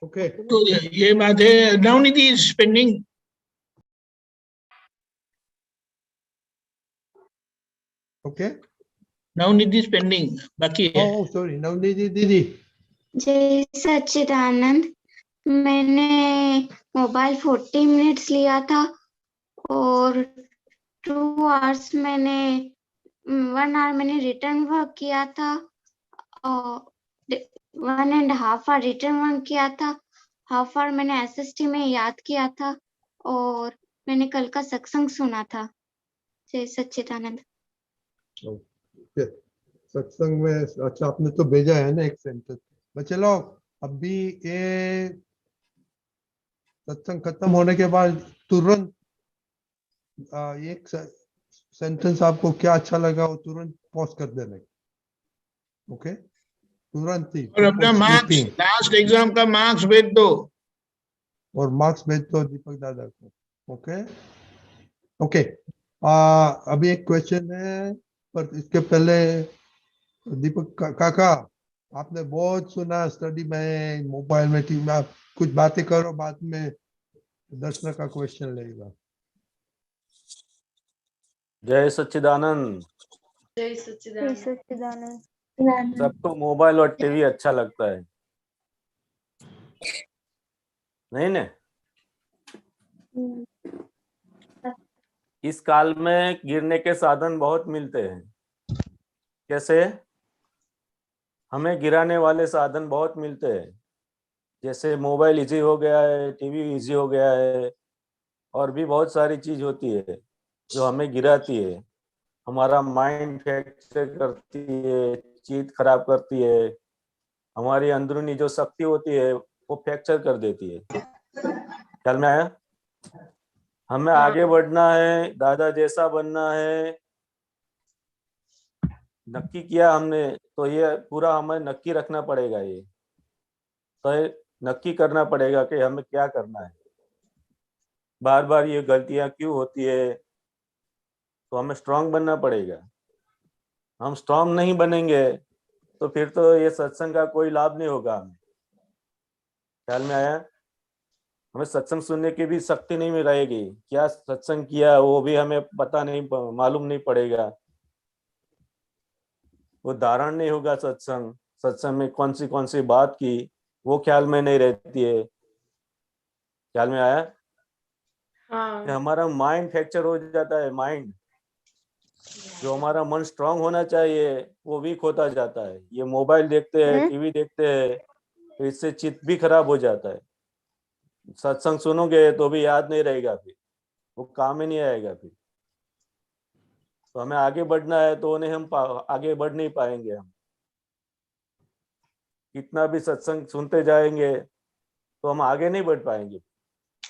ओके। तो ये बात है। Navniti is pending. Okay. Navniti is pending, बाकी है। ओह सॉरी, नवनीति दीदी। जय सच्चिदानंद। मैंने मोबाइल 40 मिनट्स लिया था और 2 आवर्स मैंने 1 आवर मैंने रिटर्न वर्क किया था और 1.5 आवर रिटर्न वर्क किया था। हाफ आवर मैंने एसएसटी में याद किया था और मैंने कल का सत्संग सुना था। जय सच्चिदानंद। सत्संग में अच्छा आपने तो भेजा है ना एक सेंटेंस। बच्चे लोग अभी ये सत्संग खत्म होने के बाद तुरंत एक सेंटेंस आपको क्या अच्छा लगा वो तुरंत पॉज कर देना। ओके, तुरंत ही। और अपना मार्क्स, लास्ट एग्जाम का मार्क्स भेज दो। और मार्क्स भेज दो दीपक दादा को। Okay okay. अभी एक क्वेश्चन है, पर इसके पहले दीपक काका आपने बहुत सुना स्टडी में, मोबाइल में, टीवी में। आप कुछ बातें करो, बाद में दर्शना का क्वेश्चन लेगा। जय सच्चिदानंद। जय जय सच्चिदानंद। सच्चिदानंद। सबको मोबाइल और टीवी अच्छा लगता है, नहीं ना? इस काल में गिरने के साधन बहुत मिलते हैं। कैसे? हमें गिराने वाले साधन बहुत मिलते हैं, जैसे मोबाइल इजी हो गया है, टीवी इजी हो गया है, और भी बहुत सारी चीज होती है जो हमें गिराती है, हमारा माइंड फ्रैक्चर करती है, चीत खराब करती है, हमारी अंदरूनी जो शक्ति होती है वो फ्रैक्चर कर देती है। ख्याल में आया? हमें हाँ। आगे बढ़ना है, दादा जैसा बनना है, नक्की किया हमने, तो ये पूरा हमें नक्की रखना पड़ेगा, ये तो नक्की करना पड़ेगा कि हमें क्या करना है। बार बार ये गलतियां क्यों होती है, तो हमें स्ट्रांग बनना पड़ेगा। हम स्ट्रांग नहीं बनेंगे तो फिर तो ये सत्संग का कोई लाभ नहीं होगा हमें। ख्याल में आया? हमें सत्संग सुनने की भी शक्ति नहीं रहेगी, क्या सत्संग किया वो भी हमें पता नहीं, मालूम नहीं पड़ेगा, वो धारण नहीं होगा। सत्संग में कौन सी बात की वो ख्याल में नहीं रहती है। ख्याल में आया? हाँ। हमारा माइंड फ्रैक्चर हो जाता है। माइंड, जो हमारा मन स्ट्रांग होना चाहिए वो वीक होता जाता है। ये मोबाइल देखते हैं, टीवी देखते हैं, तो इससे चित्त भी खराब हो जाता है। सत्संग सुनोगे तो भी याद नहीं रहेगा, फिर वो काम ही नहीं आएगा। फिर तो हमें आगे बढ़ना है, तो उन्हें हम आगे बढ़ नहीं पाएंगे। हम कितना भी सत्संग सुनते जाएंगे तो हम आगे नहीं बढ़ पाएंगे,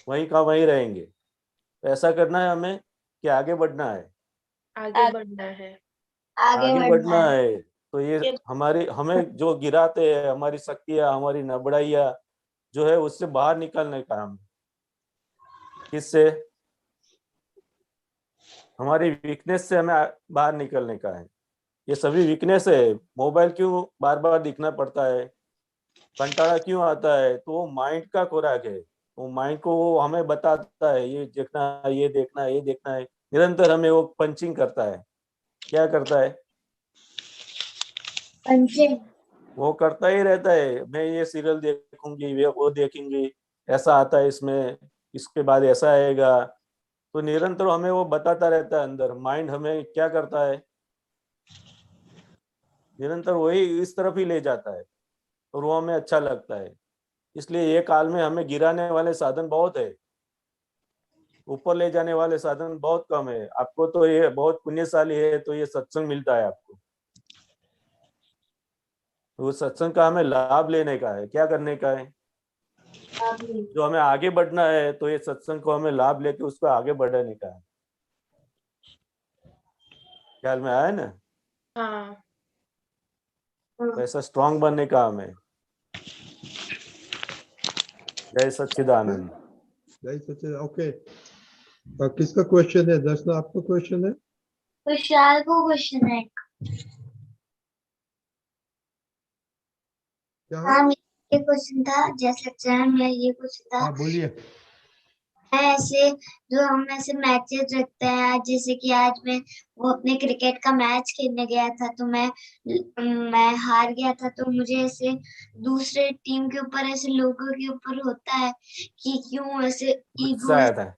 वहीं का वहीं रहेंगे। तो ऐसा करना है हमें कि आगे बढ़ना है, आगे बढ़ना है। आगे बढ़ना है। तो ये हमें जो गिराते हैं, हमारी शक्तियां, हमारी नबड़ाइयां जो है, उससे बाहर निकलने का हम, किससे? हमारी वीकनेस से हमें बाहर निकलने का है। ये सभी वीकनेस है। मोबाइल क्यों बार बार दिखना पड़ता है, कंटाळा क्यों आता है, तो वो माइंड का खुराक है। वो माइंड को वो हमें बताता है ये देखना है, ये देखना है, ये देखना है। निरंतर हमें वो पंचिंग करता है। क्या करता है? पंचिंग। वो करता ही रहता है, मैं ये सीरियल देखूंगी, वो देखूंगी, ऐसा आता है इसमें, इसके बाद ऐसा आएगा। तो निरंतर हमें वो बताता रहता है। अंदर माइंड हमें क्या करता है, निरंतर वही इस तरफ ही ले जाता है, और वो हमें अच्छा लगता है। इसलिए ये काल में हमें गिराने वाले साधन बहुत है, ऊपर ले जाने वाले साधन बहुत कम है। आपको तो ये बहुत पुण्यशाली है, तो ये सत्संग मिलता है आपको। तो वो सत्संग का हमें लाभ लेने का है। क्या करने का है? जो हमें आगे बढ़ना है, तो ये सत्संग को हमें लाभ लेके उसको आगे बढ़ाने का है। ख्याल में आया ना? हाँ। तो ऐसा स्ट्रांग बनने का हमें। जय सच्चिदानंद। जय सच्चिदानंद। ओके, किसका क्वेश्चन है? दर्शना, आपका क्वेश्चन है? विशाल को क्वेश्चन है। क्या है? हाँ, मेरा ये क्वेश्चन था, जैसे चैन में ये क्वेश्चन था। हाँ, बोलिए। है ऐसे जो हम ऐसे मैचेस रखते हैं, जैसे कि आज मैं वो अपने क्रिकेट का मैच खेलने गया था, तो मैं हार गया था, तो मुझे ऐसे दूसरे टीम के ऊपर, ऐसे लोगों के ऊपर होता है कि क्यों ऐसे गुस्सा ईगो, आता है।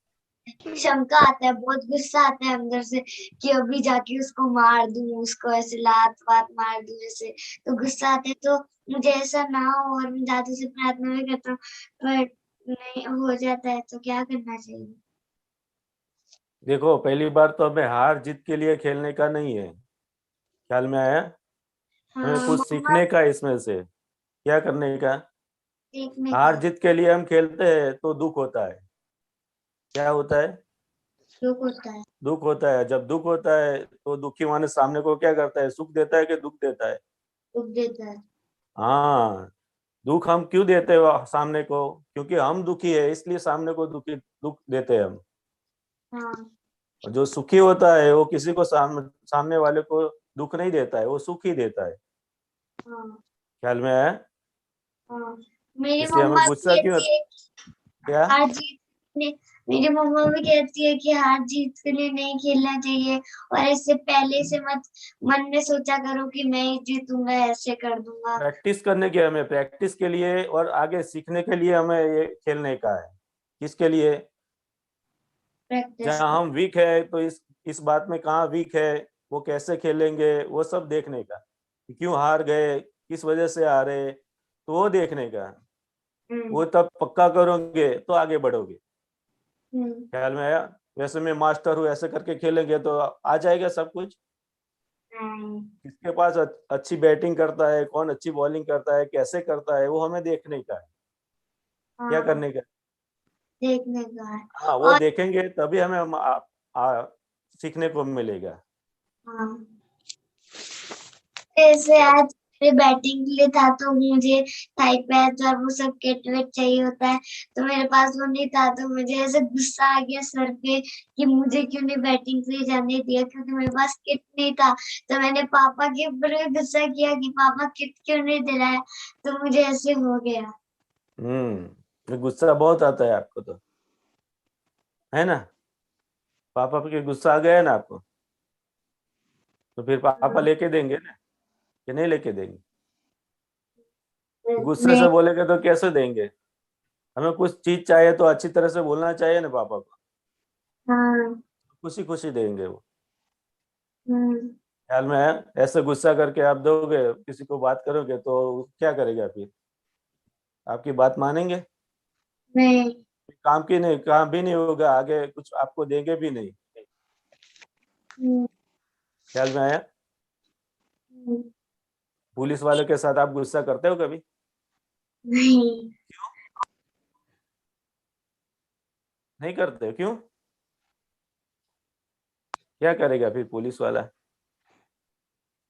शंका आता है, बहुत गुस्सा आता है अंदर से कि अभी जाके उसको मार दूं, उसको ऐसे लात वात मार दूं, ऐसे तो गुस्सा आता है। तो मुझे ऐसा ना हो, और मैं दादी से प्रार्थना भी करता हूँ, पर नहीं हो जाता है, तो क्या करना चाहिए? देखो, पहली बार तो हमें हार जीत के लिए खेलने का नहीं है। ख्याल में आया? हमें हाँ, कुछ सीखने का, इसमें से क्या करने का। सीखने हार का। जीत के लिए हम खेलते हैं तो दुख होता है। क्या होता है? दुख होता है। दुख होता है। जब दुख होता है तो दुखी माने सामने को क्या करता है, सुख देता है कि दुख देता है? दुख देता है। हाँ, दुख हम क्यों देते हैं सामने को? क्योंकि हम दुखी है, इसलिए सामने को दुख देते हैं हम। हाँ। और जो सुखी होता है वो किसी को सामने वाले को दुख नहीं देता है, वो सुख ही देता है। हाँ। ख्याल में आया? हाँ, मेरी इसलिए हमें मम्मा गुस्सा भी क्यों कहती है क्या? हार जीत मेरी मम्मा भी कहती है कि हार जीत के लिए नहीं खेलना चाहिए, और इससे पहले से मत मन में सोचा करो कि मैं ही जीतूंगा, ऐसे कर दूंगा। प्रैक्टिस करने के, हमें प्रैक्टिस के लिए और आगे सीखने के लिए हमें ये खेलने का है। किसके लिए? प्रैक्टिस। जहाँ हम वीक है तो इस बात में कहाँ वीक है, वो कैसे खेलेंगे, वो सब देखने का। क्यों हार गए, किस वजह से हारे, तो वो देखने का। वो तब पक्का करोगे तो आगे बढ़ोगे। ख्याल में आया? वैसे मैं मास्टर हूँ ऐसे करके खेलेंगे तो आ जाएगा सब कुछ। किसके पास अच्छी बैटिंग करता है, कौन अच्छी बॉलिंग करता है, कैसे करता है, वो हमें देखने का है। क्या करने का? देखने का है। हाँ, वो और देखेंगे तभी हमें सीखने को मिलेगा। हाँ, जैसे आज मेरे बैटिंग के लिए था तो मुझे थाई पैच और वो सब किट विट चाहिए होता है, तो मेरे पास वो नहीं था, तो मुझे ऐसे गुस्सा आ गया सर पे कि मुझे क्यों नहीं बैटिंग के लिए जाने दिया, क्योंकि मेरे पास किट नहीं था। तो मैंने पापा के ऊपर भी गुस्सा किया कि पापा किट क्यों नहीं दिलाया, तो मुझे ऐसे हो गया। ये गुस्सा बहुत आता है आपको तो, है ना? पापा पे गुस्सा आ गया ना आपको, तो फिर पापा लेके देंगे ना, कि नहीं लेके देंगे? गुस्से से बोलेंगे तो कैसे देंगे? हमें कुछ चीज चाहिए तो अच्छी तरह से बोलना चाहिए ना पापा को। हाँ। खुशी खुशी देंगे वो। हम्म। ख्याल में है? ऐसे गुस्सा करके आप दोगे, किसी को बात करोगे तो क्या करेगा फिर? आपकी बात मानेंगे? नहीं। काम की नहीं, काम भी नहीं होगा, आगे कुछ आपको देंगे भी नहीं। ख्याल में आया? पुलिस वालों के साथ आप गुस्सा करते हो कभी? नहीं। नहीं करते? क्यों? क्या करेगा फिर पुलिस वाला?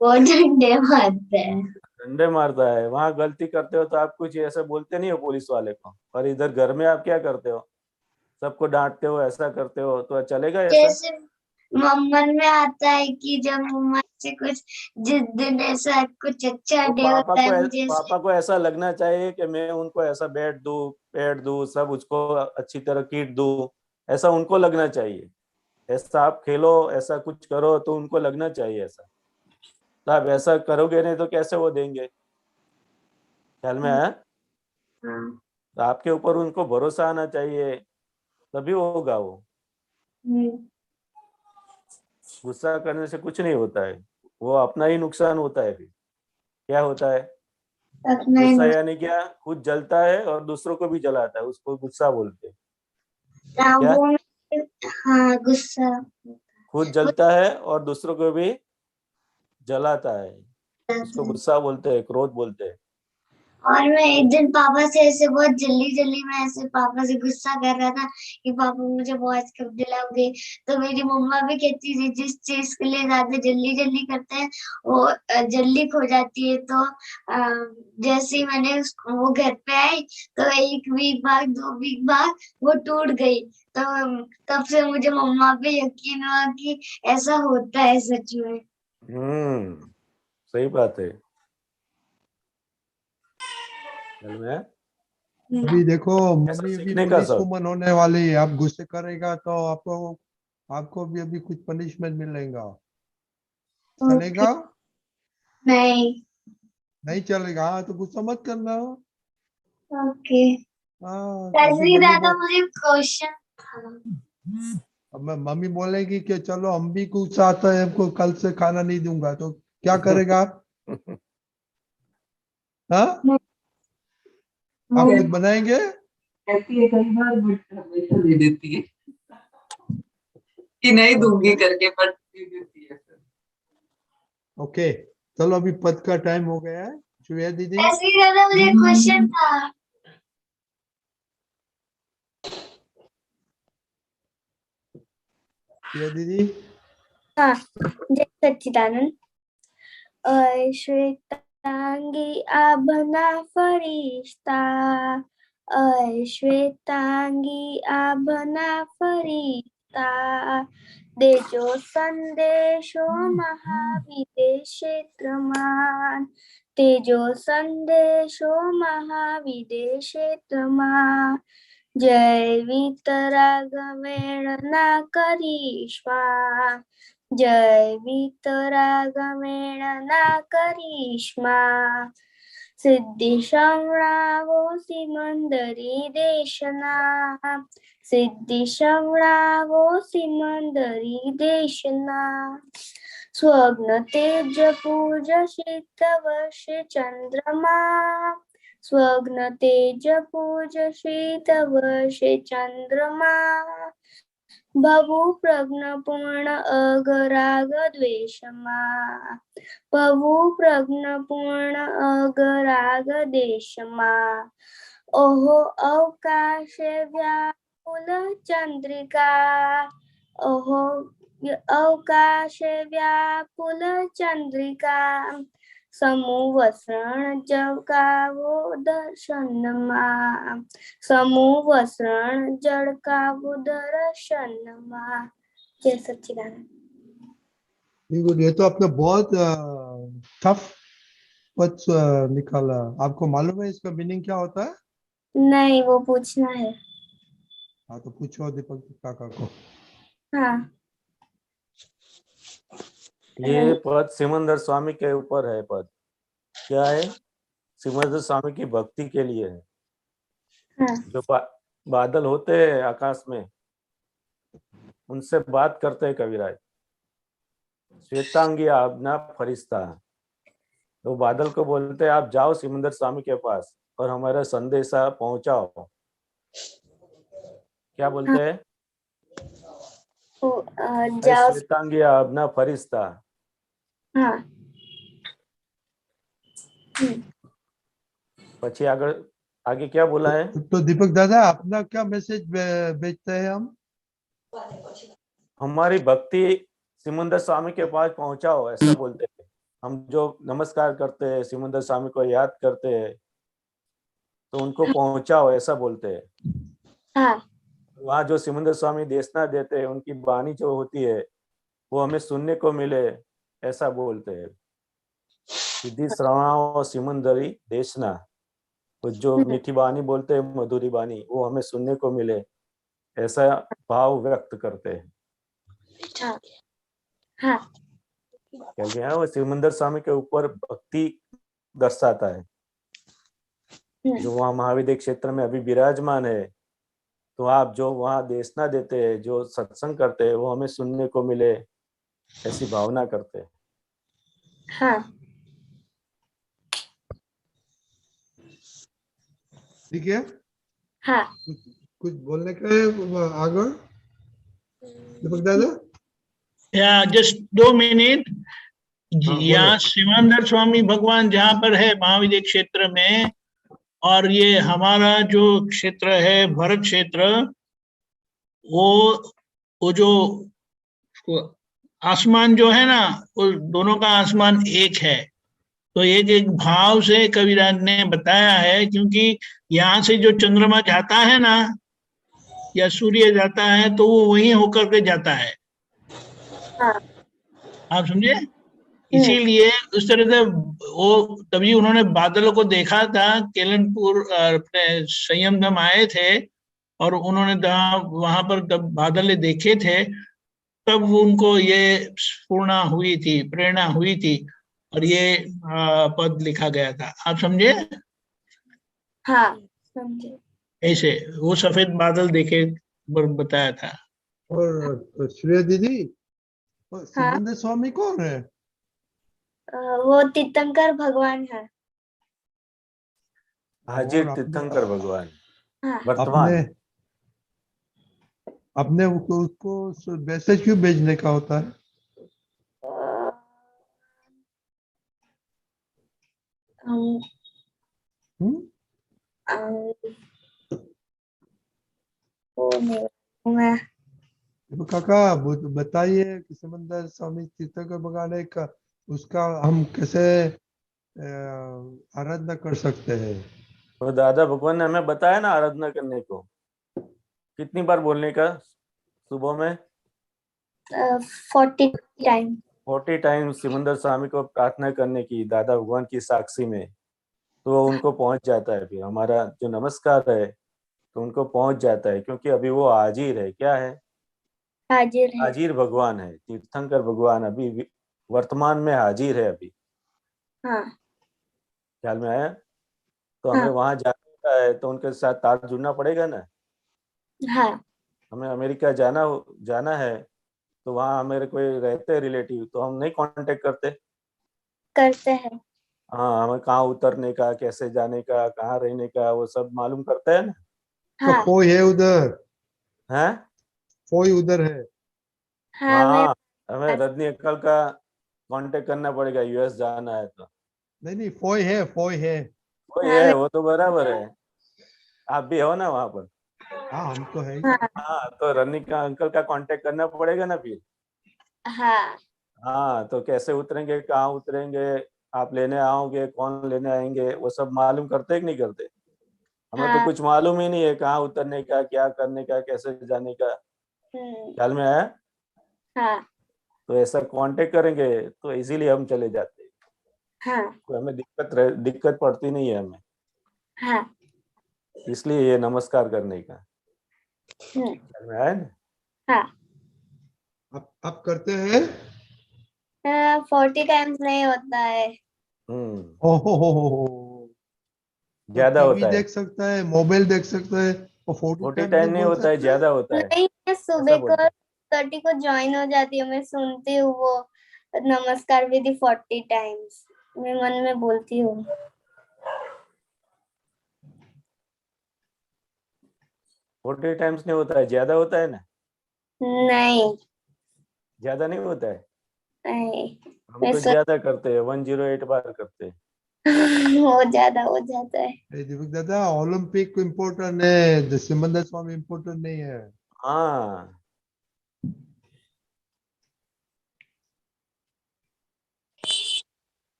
वो डंडे मारते हैं। डंडे मारता है? वहां गलती करते हो तो आप कुछ ऐसे बोलते नहीं हो पुलिस वाले को, और इधर घर में आप क्या करते हो? सबको डांटते हो, ऐसा करते हो, तो चलेगा ऐसा? जैसे मन में आता है कि जब मम्मा से कुछ, जिस दिन ऐसा कुछ अच्छा तो डे होता है मुझे पापा को ऐसा लगना चाहिए कि मैं उनको ऐसा बैट दूं, पैड दूं, सब उसको अच्छी तरह किट दूं, ऐसा उनको लगना चाहिए। ऐसा आप खेलो, ऐसा कुछ करो तो उनको लगना चाहिए ऐसा। तो आप ऐसा करोगे नहीं तो कैसे वो देंगे? ख्याल में आया? तो आपके ऊपर उनको भरोसा आना चाहिए, तभी होगा वो। गुस्सा करने से कुछ नहीं होता है, वो अपना ही नुकसान होता है। फिर क्या होता है? गुस्सा यानी क्या? खुद जलता है और दूसरों को भी जलाता है, उसको गुस्सा बोलते हैं। क्या? हाँ, गुस्सा। खुद जलता है और दूसरों को भी जलाता है, उसको गुस्सा बोलते हैं, क्रोध बोलते हैं। और मैं एक दिन पापा से ऐसे बहुत जल्दी जल्दी में ऐसे पापा से गुस्सा कर रहा था कि पापा मुझे वॉइस कब दिलाओगे, तो मेरी मम्मा भी कहती थी जिस चीज के लिए ज्यादा जल्दी जल्दी करते हैं वो जल्दी खो जाती है। तो जैसे ही मैंने वो घर पे आई तो 1 वीक बाद 2 वीक बाद वो टूट गई, तो तब से मुझे मम्मा पे यकीन हुआ कि ऐसा होता है सच में। सही बात है। में अभी देखो ऐसा मम्मी भी सीखने का पुलिस सब। वुमन होने वाली है, आप गुस्से करेगा तो आपको भी अभी कुछ पनिशमेंट मिलेगा। चलेगा? नहीं। नहीं चलेगा? हाँ तो गुस्सा मत करना। ओके। हाँ अभी तस्वीर मम्मी दादा मुझे क्वेश्चन था। अब मम्मी बोलेगी कि चलो हम भी गुस्सा आता है, हमको कल से खाना नहीं दूंगा, तो क्या करेगा आप? हाँ आप खुद बनाएंगे? कहती है कई बार बट हमेशा दे देती है कि नहीं दूंगी करके, पर दे देती है। ओके चलो अभी पद का टाइम हो गया है। श्रेया दीदी तस्वीर दादा मुझे क्वेश्चन था। श्रेया दीदी हाँ, जय सच्चिदानंद। श्वेतांगी आभना फरिश्ता, श्वेतांगी आभना फरिश्ता, देजो संदेशो महाविदेशे त्रमान, તેજો સંદેશો મહાવિદેશેત્રમાં જય વિતરાગમેળના કરીશ્મા જય વિતરાગમેળના કરીશ્મા સિદ્ધિ સંવરાવો સિમંદરી દેશના સિદ્ધિ સંવરાવો સિમંદરી દેશના સ્વગ્ન તેજ પૂજ શીત વર્ષ ચંદ્રમા સ્વગ્ન તેજ પૂજ શીત વર્ષ ચંદ્રમા ભવુ પ્રજ્ઞ પૂર્ણ અગરાગ દ્વેષમાં ભવુ પ્રજ્ઞ પૂર્ણ અગરાગ દેશમાં ઓહો અવકાશે વ્યાકુલ ચંદ્રિકા ઓહો અવકાશે વ્યાકુલ ચંદ્રિકા સમૂહવસરણ જળકાવો દર્શનમાં સમૂહવસરણ જળકાવો દર્શનમાં जय सच्चिदानंद। बिल्कुल, ये तो आपने बहुत टफ पद निकाला। आपको मालूम है इसका मीनिंग क्या होता है? नहीं, वो पूछना है। हाँ तो पूछो दीपक काका को। हाँ, ये पद सिमंदर स्वामी के ऊपर है। पद क्या है? सिमंदर स्वामी की भक्ति के लिए है। हाँ, जो बादल होते हैं आकाश में, उनसे बात करते हैं कविराज। श्वेतांगी आबना फरिश्ता, तो बादल को बोलते हैं आप जाओ सिमंदर स्वामी के पास और हमारा संदेशा पहुंचाओ। क्या बोलते हैं? जाओ। श्वेतांगी आबना फरिश्ता। हाँ, પછી आगे क्या बोला है? तो दीपक दादा अपना क्या मैसेज भेजते हैं हम? हमारी भक्ति सिमंदर स्वामी के पास पहुंचाओ, ऐसा बोलते हैं। हम जो नमस्कार करते हैं, सिमंदर स्वामी को याद करते हैं, तो उनको पहुंचाओ, ऐसा बोलते हैं। हाँ, वहाँ जो सिमंदर स्वामी देशना देते हैं, उनकी वाणी जो होती है वो हमें सुनने को मिले, ऐसा बोलते हैं। सिद्धि श्रवणाओ सिमंदरी देशना, वो जो मीठी वाणी बोलते हैं, मधुरी वाणी, वो हमें सुनने को मिले, ऐसा भाव व्यक्त करते हैं। हाँ, क्योंकि वो सिमंदर स्वामी के ऊपर भक्ति दर्शाता है। जो वहाँ महाविद्य क्षेत्र में अभी विराजमान है, तो आप जो वहाँ देशना देते हैं, जो सत्संग करते हैं, वो हमें सुनने को मिले, ऐसी भावना करते हैं। हाँ, ठीक है। हाँ, कुछ बोलने का है आगे दीपक दादा? या जस्ट 2 मिनट। यहाँ सिमंदर स्वामी भगवान जहाँ पर है महाविद्य क्षेत्र में, और ये हमारा जो क्षेत्र है भरत क्षेत्र, वो जो आसमान जो है ना, वो दोनों का आसमान एक है। तो एक भाव से कविराज ने बताया है, क्योंकि यहाँ से जो चंद्रमा जाता है ना या सूर्य जाता है, तो वो वहीं होकर के जाता है। आप समझे? इसीलिए उस तरह से वो तभी उन्होंने बादलों को देखा था। केलनपुर अपने संयम धाम आए थे और उन्होंने वहां पर जब बादल देखे थे, तब उनको ये स्फूर्णा हुई थी, प्रेरणा हुई थी, और ये पद लिखा गया था। आप समझे? हाँ, समझे। ऐसे वो सफेद बादल देखे बताया था। और श्रेया दीदी, सिमंदर स्वामी कौन है? वो तीर्थंकर भगवान है। हाजिर तीर्थंकर भगवान हाँ, वर्तमान। अपने उसको मैसेज क्यों भेजने का होता है? काका बताइए कि सिमंदर स्वामी तीर्थंकर भगवान है, उसका हम कैसे आराधना कर सकते हैं? तो दादा भगवान ने हमें बताया ना आराधना करने को। कितनी बार बोलने का सुबह में? 40 टाइम। 40 टाइम सिमंदर स्वामी को प्रार्थना करने की दादा भगवान की साक्षी में, तो वो उनको पहुंच जाता है। फिर हमारा जो नमस्कार है तो उनको पहुंच जाता है, क्योंकि अभी वो हाजिर है। क्या है? हाजिर है। हाजिर भगवान है, तीर्थंकर भगवान अभी वर्तमान में हाजिर है अभी। हाँ ख्याल में आया? तो हमें हाँ वहां जाने का है, तो उनके साथ तार जुड़ना पड़ेगा ना। हाँ हमें अमेरिका जाना है, तो वहाँ हमारे कोई रहते हैं रिलेटिव, तो हम नहीं कांटेक्ट करते। करते हैं। हाँ, हमें कहाँ उतरने का, कैसे जाने का, कहाँ रहने का, वो सब मालूम करते हैं ना। तो हाँ फोई है उधर, हैं? फोई उधर है। हाँ मैं हाँ, हमें रजनी अंकल का कांटेक्ट करना पड़ेगा, यूएस जाना है तो। नहीं नहीं, फोई है, फोई है। वही हाँ है, मैं वो तो बराबर है। आप भी हो ना वहाँ पर? हाँ हम तो है ही। हाँ हाँ, तो रजनी का अंकल का कांटेक्ट करना पड़ेगा ना फिर। हाँ हाँ, तो कैसे उतरेंगे, कहाँ उतरेंगे, आप लेने आओगे, कौन लेने आएंगे, वो सब मालूम करते हैं कि नहीं करते? हमें तो हाँ। कुछ मालूम ही नहीं है, कहाँ उतरने का, क्या करने का, कैसे जाने का। ख्याल में आया? हाँ तो ऐसा कांटेक्ट करेंगे तो इजीली हम चले जाते हैं। हाँ कोई हमें दिक्कत पड़ती नहीं है हमें, हाँ इसलिए ये नमस्कार करने का। ख्याल में आया ना? हाँ। आप करते हैं? 40 टाइम्स नहीं होता है। ओहो तो ज्यादा टीवी होता है। देख सकता है, मोबाइल देख सकता है, और 40 40 टाइम टाइम नहीं नहीं बोल होता है, सकता है? ज्यादा होता है। नहीं, मैं ऐसा सुबह को बोलते हैं। 30 को ज्वाइन हो जाती हूँ, मैं सुनती हूँ वो नमस्कार विधि 40 टाइम्स, मैं मन में बोलती हूँ। 40 टाइम्स नहीं होता है, ज्यादा होता है ना। नहीं ज्यादा नहीं होता है, नहीं, हम मैं तो ज्यादा करते हैं, 108 बार करते हैं। हो जाता है। दीपक दादा, ओलंपिक इम्पोर्टेंट है, सिमंदर स्वामी इम्पोर्टेंट नहीं है। हाँ,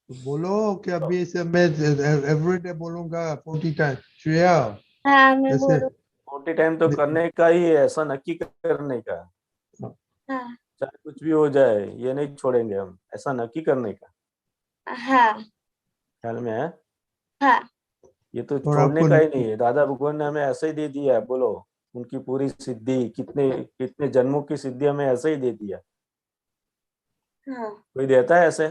तो बोलो कि अभी से मैं एवरीडे बोलूंगा 40 टाइम। श्रेया हाँ मैं ऐसे। बोलूँ। 40 टाइम तो करने का ही है, ऐसा नक्की करने का। हाँ चाहे कुछ भी हो जाए, ये नहीं छोड़ेंगे हम, ऐसा नक्की करने का। हाँ ख्याल में है? हाँ ये तो और छोड़ने आपको का ही नहीं है, दादा भगवान ने हमें ऐसे ही दे दिया है। बोलो, उनकी पूरी सिद्धि, कितने कितने जन्मों की सिद्धि हमें ऐसे ही दे दिया। हाँ। कोई देता है ऐसे?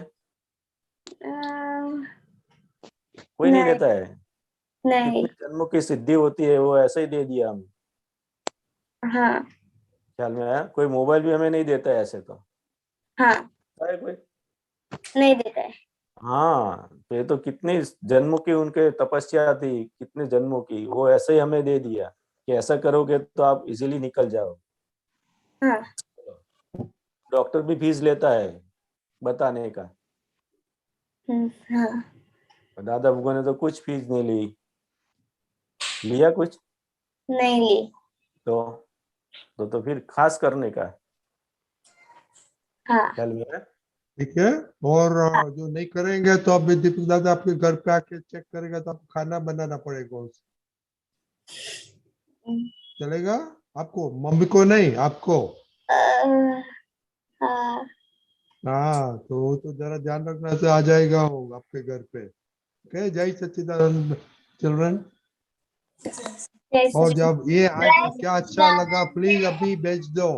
कोई नहीं नहीं देता है। नहीं। कितने जन्मों की सिद्धि होती है, वो ऐसे ही दे दिया हमें। हाँ ख्याल में आया? कोई मोबाइल भी हमें नहीं देता है ऐसे तो। हाँ है कोई? नहीं देता है। हाँ, तो ये तो कितनी जन्मों की उनके तपस्या थी, कितने जन्मों की, वो ऐसे ही हमें दे दिया कि ऐसा करोगे तो आप इजीली निकल जाओ। हाँ डॉक्टर भी फीस लेता है बताने का, हाँ दादा भगवान ने तो कुछ फीस नहीं ली। लिया कुछ? नहीं ली। तो फिर खास करने का। हाँ ख्याल में है? ठीक है। और जो नहीं करेंगे तो अभी दीपक दादा आपके घर पे आके चेक करेगा, तो आपको खाना बनाना पड़ेगा उससे। चलेगा? आपको, मम्मी को नहीं, आपको। हाँ हाँ, तो वो तो जरा ध्यान रखना से आ जाएगा वो आपके घर पे। ओके, जय सच्चिदानंद चिल्ड्रन। और जब ये आया क्या अच्छा लगा, प्लीज अभी भेज दो,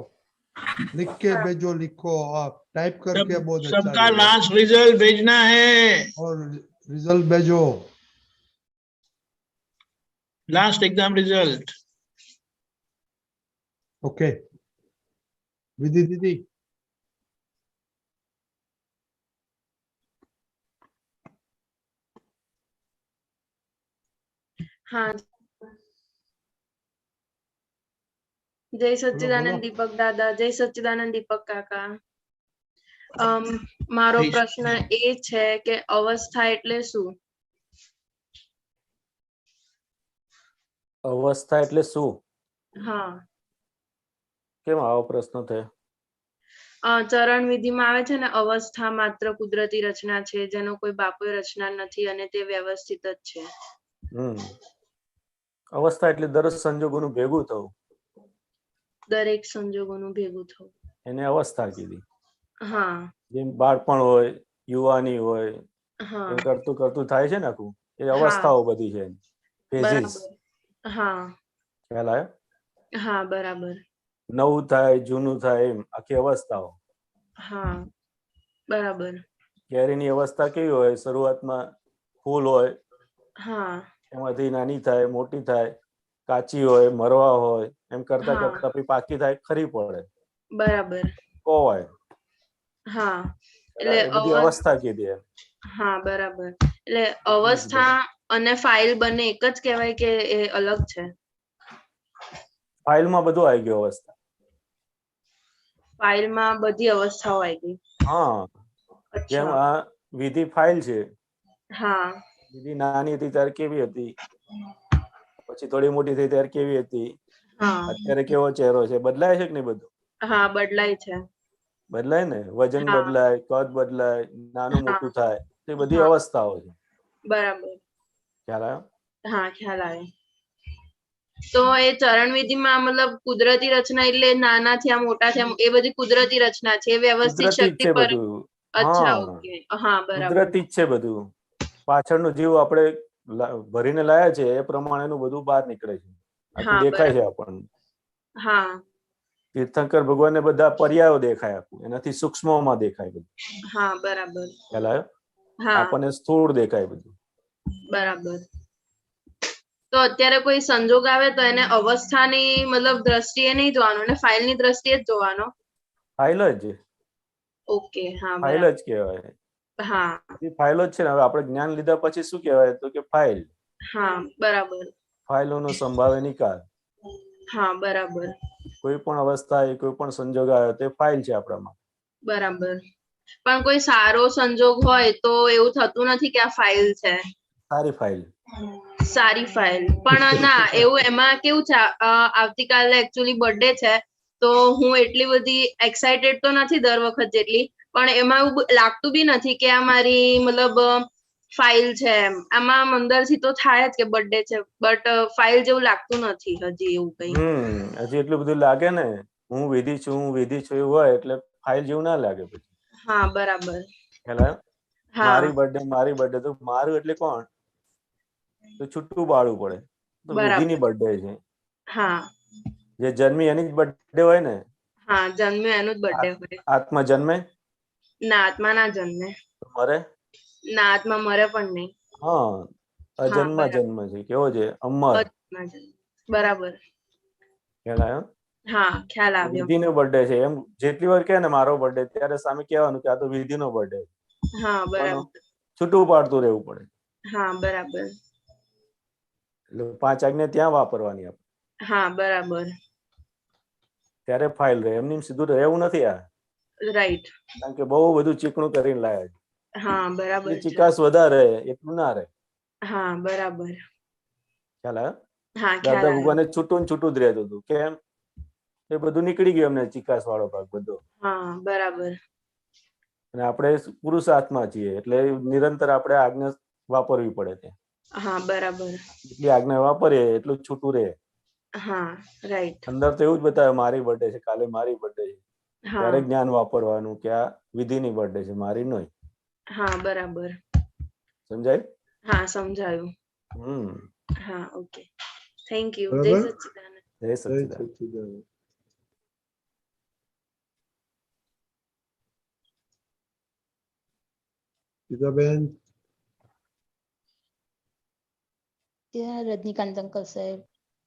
लिख के भेजो, लिखो, आप टाइप करके बहुत अच्छा सबका रहेगा। लास्ट रिजल्ट भेजना है, और रिजल्ट भेजो। Last exam result. ओके विधि दीदी। हाँ, जय बोलो सच्चिदानंद दीपक दादा, जय सच्चिदानंद दीपक काका। મારો પ્રશ્ન એ છે કે અવસ્થા એટલે શું? અવસ્થા એટલે શું? હા, કેમ આવો પ્રશ્ન થયો? ચરણ વિધિમાં આવે છે ને, અવસ્થા માત્ર કુદરતી રચના છે જેનો કોઈ બાપોએ રચના નથી અને તે વ્યવસ્થિત જ છે. અવસ્થા એટલે દરેક સંજોગોનું ભેગું થવું. દરેક સંજોગોનું ભેગું થવું, એને અવસ્થા કીધી. હા. જેમ બાળપણ હોય, યુવાની હોય, હા એમ કરતું કરતું થાય છે ને આખું. એ હા અવસ્થાઓ બધી છે, ફેઝિસ. બરાબર હા ખ્યાલ આવ્યો? હા બરાબર નવું થાય, જૂનું થાય, એમ આખી અવસ્થાઓ. હા બરાબર કેરીની અવસ્થા કેવી હોય? શરૂઆતમાં ફૂલ હોય, હા એમાંથી નાની થાય, મોટી થાય, કાચી હોય, મરવા હોય, એમ કરતા હા કરતા પછી પાકી થાય, ખરી પડે, બરાબર કોવાય. હા એટલે એ બધી અવસ્થા કીધી એમ. હા બરાબર. એટલે અવસ્થા અને ફાઇલ બંને એક જ કહેવાય કે એ અલગ છે? ફાઇલમાં બધું આવી ગયું અવસ્થા. ફાઇલમાં બધી અવસ્થાઓ આવી ગઈ. હા, જેમ અચ્છા આ વિધિ ફાઇલ છે. હા વિધિ નાની હતી ત્યારે કેવી હતી, પછી થોડી મોટી થઈ ત્યારે કેવી હતી, હા અત્યારે કેવો ચહેરો છે, બદલાય છે કે નહીં બધું? હા બદલાય છે. બદલાય ને, વજન હા બદલાય, કદ બદલાય, નાનું હા મોટું થાય, એ બધી હા અવસ્થાઓ છે. બરાબર ખ્યાલ આવ્યો? હા ખ્યાલ આવે. તો એ ચરણ વિધિમાં મતલબ કુદરતી રચના એટલે નાના થયા, મોટા થયા, એ બધી કુદરતી રચના છે, એ વ્યવસ્થિત કુદરતી જ શક્તિ છે પર. બધું. અચ્છા હા, ઓકે હા બરાબર કુદરતી જ છે બધું. પાછળનું જીવ આપણે ભરીને લાયા છે એ પ્રમાણેનું બધું બહાર નીકળે છે, આખું હા દેખાય છે બરાબર આપણને. હા તીર્થંકર ભગવાનને બધા પર્યાયો દેખાય, આખું એનાથી સૂક્ષ્મમાં દેખાય બધું. હા બરાબર ખ્યાલ આવ્યો? હા આપણને સ્થૂળ દેખાય બધું. બરાબર. તો અત્યારે કોઈ સંજોગ આવે તો એને અવસ્થાની મતલબ દ્રષ્ટિએ નહીં જોવાનો ને ફાઇલની દ્રષ્ટિએ જ જોવાનો. ફાઇલ જ, ઓકે હા ફાઇલ બરાબર જ કહેવાય. હા એ ફાઇલો જ છે ને. હવે આપણે જ્ઞાન લીધા પછી શું કહેવાય? તો કે ફાઇલ. હા બરાબર ફાઇલોનો સંભાવે નિકાલ. હા બરાબર કોઈ પણ અવસ્થા એ કોઈ પણ સંજોગ આવ્યો તે ફાઇલ છે આપણામાં. બરાબર. પણ કોઈ સારો સંજોગ હોય તો એવું થતું નથી કે આ ફાઇલ છે. સારી ફાઇલ. સારી ફાઇલ પણ ના, એવું એમાં કેવું છે, આવતીકાલે એકચ્યુઅલી બર્થડે છે, તો હું એટલી બધી એક્સાઇટેડ તો નથી દર વખત જેટલી, પણ એમાં એવું લાગતું બી નથી કે આ મારી મતલબ ફાઇલ છે એમ. આમાં અંદરથી તો થાય જ કે બર્થડે છે, બટ ફાઇલ જેવું લાગતું નથી હજી એવું કઈ. હજી એટલું બધું લાગે ને, હું વિધિ છું, હું વિધિ છું એવું હોય એટલે ફાઇલ જેવું ના લાગે પછી. હા બરાબર ખ્યાલ આવ્યો? હા મારી બર્થડે, મારી બર્થડે, તો મારું એટલે કોણ? તો છૂટું બાળવું પડે. તો વિધિની બરાબર બર્થડે છે. હા જે જન્મી એની જ બર્થડે હોય ને. હા જન્મ્યો એનું જ બર્થડે હોય. આત્મા જન્મે ના આત્મા ના જન્મે. તો મરે. ના આત્મા મરે પણ નહીં. હા, હા અજન્મા બરાબર જન્મ છે. કેવો છે? અમર. આત્મા જન્મે. બરાબર ખ્યાલ આવ્યો? હા ખ્યાલ આવ્યો. વિધિનો બર્થડે છે એમ જેટલી વાર કહે ને મારો બર્થડે, ત્યારે સામે કહેવાનું કે આ તો વિધિનો બર્થડે. હા પણ બરાબર છૂટું પાડતું રહેવું પડે. હા બરાબર એટલે 5 આજ્ઞા ત્યાં વાપરવાની આપણે. હા બરાબર ત્યારે ફાઇલ રહે. એમની સીધું રહેવું નથી આ. રાઈટ કારણ કે બહુ બધું ચીકણું કરીને લાયા છે. હા બરાબર એટલી છે. ચિકાસ વધારે, એટલું ના રહે. હા બરાબર ખ્યાલ આવ્યો? હા ખ્યાલ દાદા આવ્યો. ભગવાને છૂટું ને છૂટું જ રહેતું હતું. કેમ? એ બધું નીકળી ગયું એમને, ચિકાસ વાળો ભાગ બધો. હા બરાબર અને આપણે પુરુષાર્થમાં છીએ એટલે નિરંતર આપણે આજ્ઞા વાપરવી પડે છે. હા બરાબર જેટલી આજ્ઞા વાપરીએ એટલું છૂટું રહે. હા રાઈટ અંદર તો એવું જ બતાવે મારી બર્થડે છે, કાલે મારી બર્થડે છે. હા ત્યારે જ્ઞાન વાપરવાનું કે આ વિધિની બર્થડે છે, મારી નહીં. હા બરાબર સમજાય? હા સમજાયું. હમ હા ઓકે થેન્ક યુ. જય બરાબર? સચ્ચિદાનંદ. જય જય સચ્ચિદાનંદ. સચ્ચિદાનંદ. ગીતાબેન, રજનીકાંત અંકલ સાહેબ,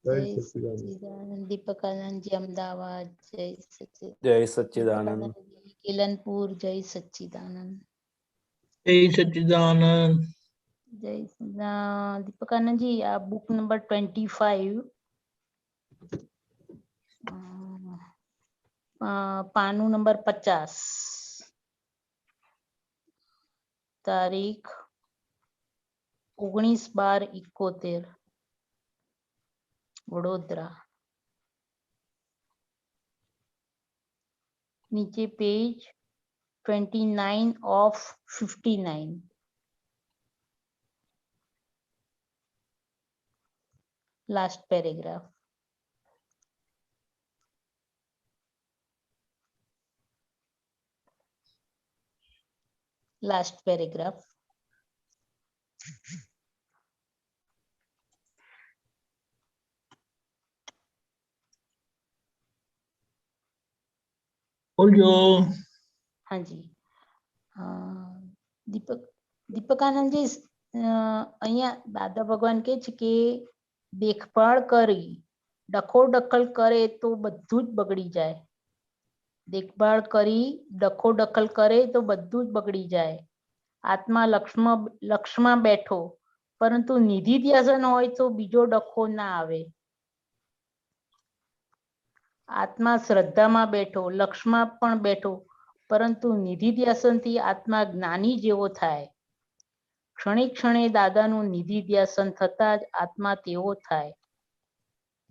જય જય સચ્ચિદાનંદ. સચ્ચિદાનંદ. દીપકાનંદજી અમદાવાદ, જય સચ્ચિદાનંદ. જય સચ્ચિદાનંદ. દીપકાનંદજી કિલનપુર, જય સચ્ચિદાનંદ. जय सच्चिदानंद. જય દીપકાનંદજી, આ બુક નંબર 25 પાનું નંબર 50, તારીખ 19/12/71, વડોદરા. નીચે page 29 of 59. Last paragraph. Last paragraph. बोलो। हाँ जी। દીપકાનંદજી અહીંયા દાદા ભગવાન કહે છે કે દેખભાળ કરી ડખોડખલ કરે તો બધું જ બગડી જાય. દેખભાળ કરી ડખોડખલ કરે તો બધું જ બગડી જાય. આત્મા લક્ષમાં બેઠો પરંતુ નિધિ ધ્યાસન હોય તો બીજો ડખો ના આવે. આત્મા શ્રદ્ધામાં બેઠો લક્ષમાં પણ બેઠો પરંતુ નિધિ ધ્યાસનથી આત્મા જ્ઞાની જેવો થાય. ક્ષણે ક્ષણે દાદાનું નિધિ ધ્યાસન થતા જ આત્મા તેવો થાય.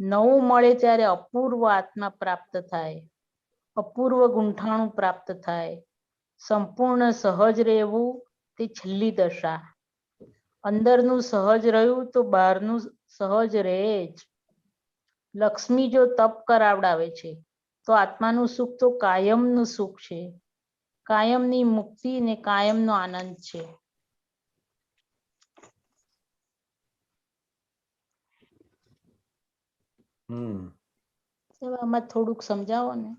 નવું મળે ત્યારે અપૂર્વ આત્મા પ્રાપ્ત થાય. અપૂર્વ ગુંઠાણું પ્રાપ્ત થાય. સંપૂર્ણ સહજ રહેવું તે છેલ્લી દશા. અંદરનું સહજ રહ્યું તો બહારનું સહજ રહે જ. લક્ષ્મી જો તપ કરાવડાવે છે તો આત્માનું સુખ તો કાયમનું સુખ છે. કાયમની મુક્તિ ને કાયમનો આનંદ છે. આમાં થોડુંક સમજાવો ને.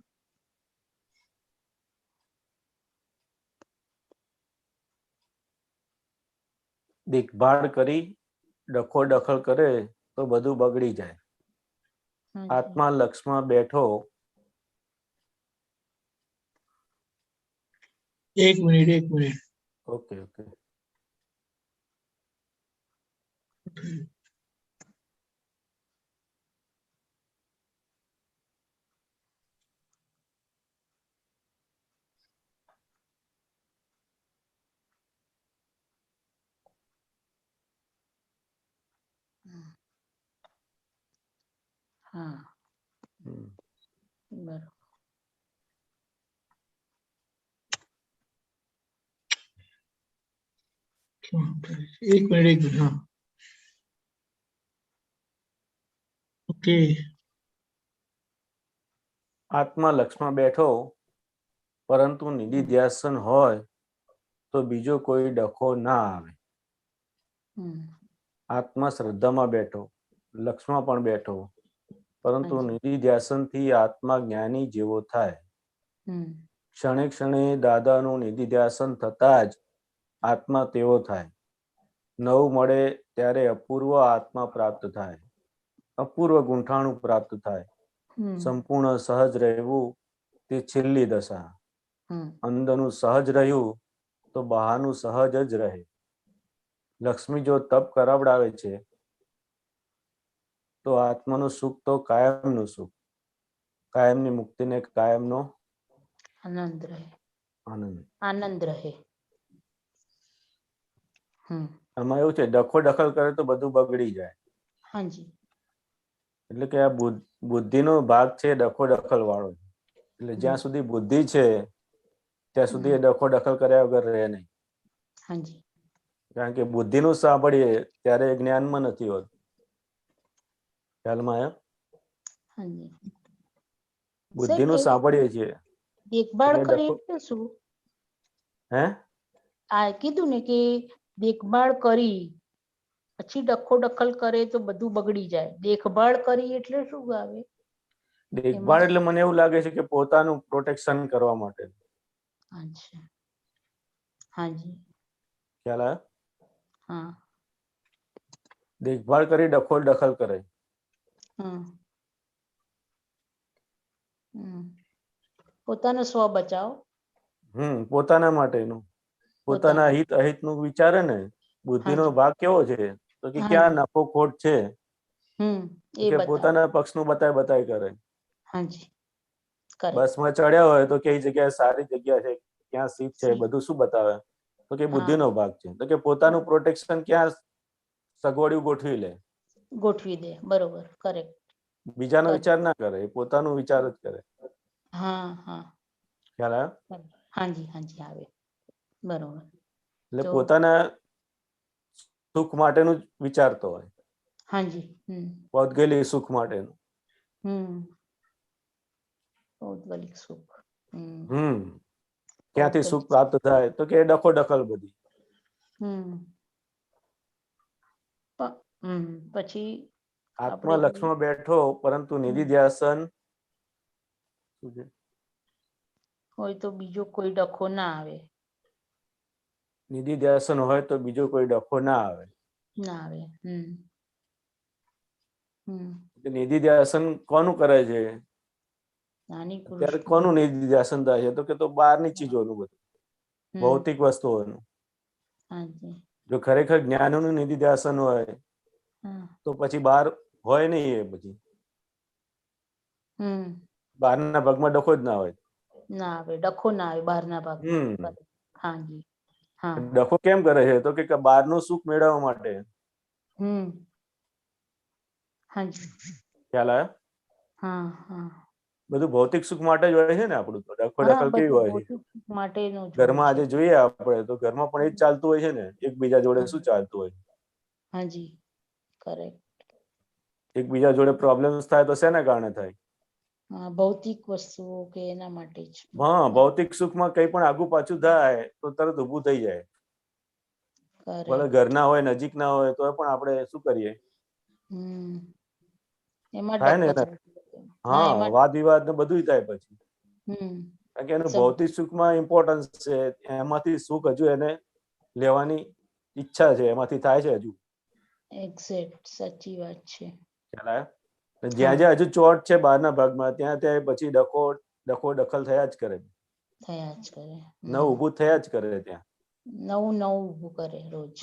દેખભાળ કરી ડખોડખલ કરે તો બધું બગડી જાય. આત્મા લક્ષમાં બેઠો. एक मिनट. Okay okay. हाँ बराबर. एक मिनट. हाँ ओके. આત્મા લક્ષમાં બેઠો પરંતુ નિધિ ધ્યાસન હોય તો બીજો કોઈ ડખો ના આવે. આત્મા શ્રદ્ધામાં બેઠો લક્ષમાં પણ બેઠો પરંતુ નિધિ ધ્યાસનથી આત્મા જ્ઞાની જેવો થાય. ક્ષણે ક્ષણે દાદાનું નિધિ ધ્યાસન થતા જ આત્મા તેવો થાય. નવું મળે ત્યારે અપૂર્વ આત્મા પ્રાપ્ત થાય. અપૂર્વ ગુંઠાણું પ્રાપ્ત થાય. સંપૂર્ણ સહજ રહેવું તે છેલ્લી દશા. અંદરનું સહજ રહ્યું તો બહારનું સહજ જ રહે. લક્ષ્મી જો તપ કરાવડાવે છે તો આત્માનું સુખ તો કાયમનું સુખ. કાયમની મુક્તિ ને કાયમનો આનંદ રહે. આનંદ રહે. આમાં એવું છે ડખોડખલ કરે તો બધું બગડી જાય. હાજી. એટલે કે આ બુદ્ધિનો ભાગ છે ડખોડખલ વાળો. એટલે જ્યાં સુધી બુદ્ધિ છે ત્યાં સુધી એ ડખોડખલ કર્યા વગર રહે નહીં. હાજી. કારણ કે બુદ્ધિનું સાંભળીએ ત્યારે જ્ઞાનમાં નથી હોતું. ખ્યાલમાં આવ્યો? હાજી. બુદ્ધિનું સાંભળીએ છીએ. દેખભાળ કરી એટલે શું? હે? આ કીધું ને કે દેખભાળ કરી પછી ડખોડખલ કરે તો બધું બગડી જાય. દેખભાળ કરી એટલે શું આવે? દેખભાળ એટલે મને એવું લાગે છે કે પોતાનું પ્રોટેક્શન કરવા માટે. અચ્છા. હાજી. ખ્યાલ આવ્યો? હા. દેખભાળ કરી ડખોડખલ કરે. પોતાનો સ્વ બચાવ. પોતાના માટેનું. પોતાના હિત અહિતનું વિચારે ને. બુદ્ધિનો ભાગ કેવો છે તો કે ક્યાં નફો ખોટ છે કે પોતાના પક્ષનું બતાય કરે. હાજી. બસમાં ચડ્યા હોય તો કઈ જગ્યાએ સારી જગ્યા છે, ક્યાં સીટ છે, બધું શું બતાવે તો કે બુદ્ધિનો ભાગ છે. તો કે પોતાનું પ્રોટેક્શન ક્યાં સગવડિયું ગોઠવી દે. બરોબર. કરેક્ટ. બીજાનો વિચાર ના કરે, પોતાનો વિચાર જ કરે. હા હા. ખ્યાલ આવ્યો? હાજી હાજી આવે. બરોબર. એટલે પોતાના સુખ માટેનું જ વિચારતો હોય. હાજી. ભૌતિક સુખ માટેનું. ભૌતિક સુખ. ક્યાંથી સુખ પ્રાપ્ત થાય? તો કે ડખો દખલ બધી. પછી આત્મા લક્ષમાં બેઠો પરંતુ નિધિ ધ્યાસન હોય તો બીજો કોઈ ડખો ના આવે. નિધિ ધ્યાસન હોય તો બીજો કોઈ ડખો ના આવે. નિધિ ધ્યાસન કોનું કરે છે? અત્યારે કોનું નિધિ ધ્યાસન થાય છે? તો કે તો બહારની ચીજોનું, બધું ભૌતિક વસ્તુઓનું. જો ખરેખર જ્ઞાનનું નિધિ ધ્યાસન હોય તો પછી બહાર હોય નહીં. એ પછી બહારના ભાગમાં ડખો જ ના હોય. ના આવે, ડખો ના આવે બહારના ભાગમાં. હાજી. ડખો કેમ કરે છે? તો કે બહારનું સુખ મેળવવા માટે. ખ્યાલ આવ્યો? બધું ભૌતિક સુખ માટે જ હોય છે ને આપણું. તો ડખો દખલ કેવી હોય છે? ઘરમાં આજે જોઈએ આપણે તો ઘરમાં પણ એ જ ચાલતું હોય છે ને. એકબીજા જોડે શું ચાલતું હોય? હાજી, કરેક્ટ. એકબીજા જોડે પ્રોબ્લેમ્સ થાય તો શેના કારણે થાય? ભૌતિક વસ્તુઓ કે એના માટે જ. ભૌતિક સુખમાં કઈ પણ આગુ પાછું થાય તો તરત ઊભું થઈ જાય. ભલે ઘરના હોય, નજીક ના હોય, તો પણ આપણે શું કરીએ? થાય ને. વાદ વિવાદ ને બધું થાય પછી. કારણ કે એનું ભૌતિક સુખમાં ઇમ્પોર્ટન્સ છે. એમાંથી સુખ હજુ એને લેવાની ઈચ્છા છે, એમાંથી થાય છે હજુ. એક્ઝેક્ટ, સાચી વાત છે. જ્યાં જ્યાં હજુ ચોટ છે બહારના ભાગમાં, ત્યાં ત્યાં પછી ડખો દખલ થયા જ કરે. નવું ઊભું થયા જ કરે ત્યાં. નવું ઊભું કરે રોજ.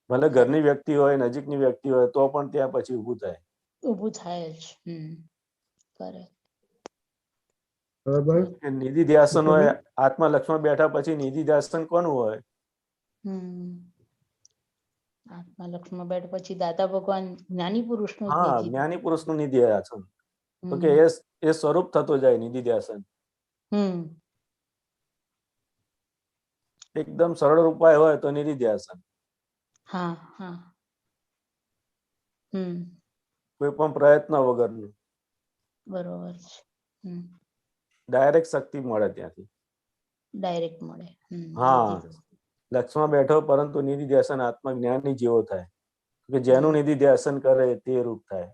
ભલે ઘરની વ્યક્તિ હોય, નજીકની વ્યક્તિ હોય, તો પણ ત્યાં પછી ઊભું થાય. ઊભું થાય જ. નિધિ ધ્યાસન હોય, આત્મા લક્ષમાં બેઠા પછી નિધિ ધ્યાસન કોનું હોય? આત્મા લક્ષમાં બેઠા પછી દાદા ભગવાન જ્ઞાની પુરુષ નું. જ્ઞાની પુરુષ નું નિધિ ધ્યાસન. તો કે એ સ્વરૂપ થતો જાય નિધિ ધ્યાસન. એકદમ સરળ ઉપાય હોય તો નિધિ ધ્યાસન. કોઈ પણ પ્રયત્ન વગરનું. બરોબર છે. ડાયરેક્ટ શક્તિ મળે ત્યાંથી. ડાયરેક્ટ મળે. લક્ષમાં બેઠો પરંતુ નિધિ ધ્યાસન આત્મા જ્ઞાની જેવો થાય. કે જેનું નિધિ ધ્યાસન કરે તે રૂપ થાય.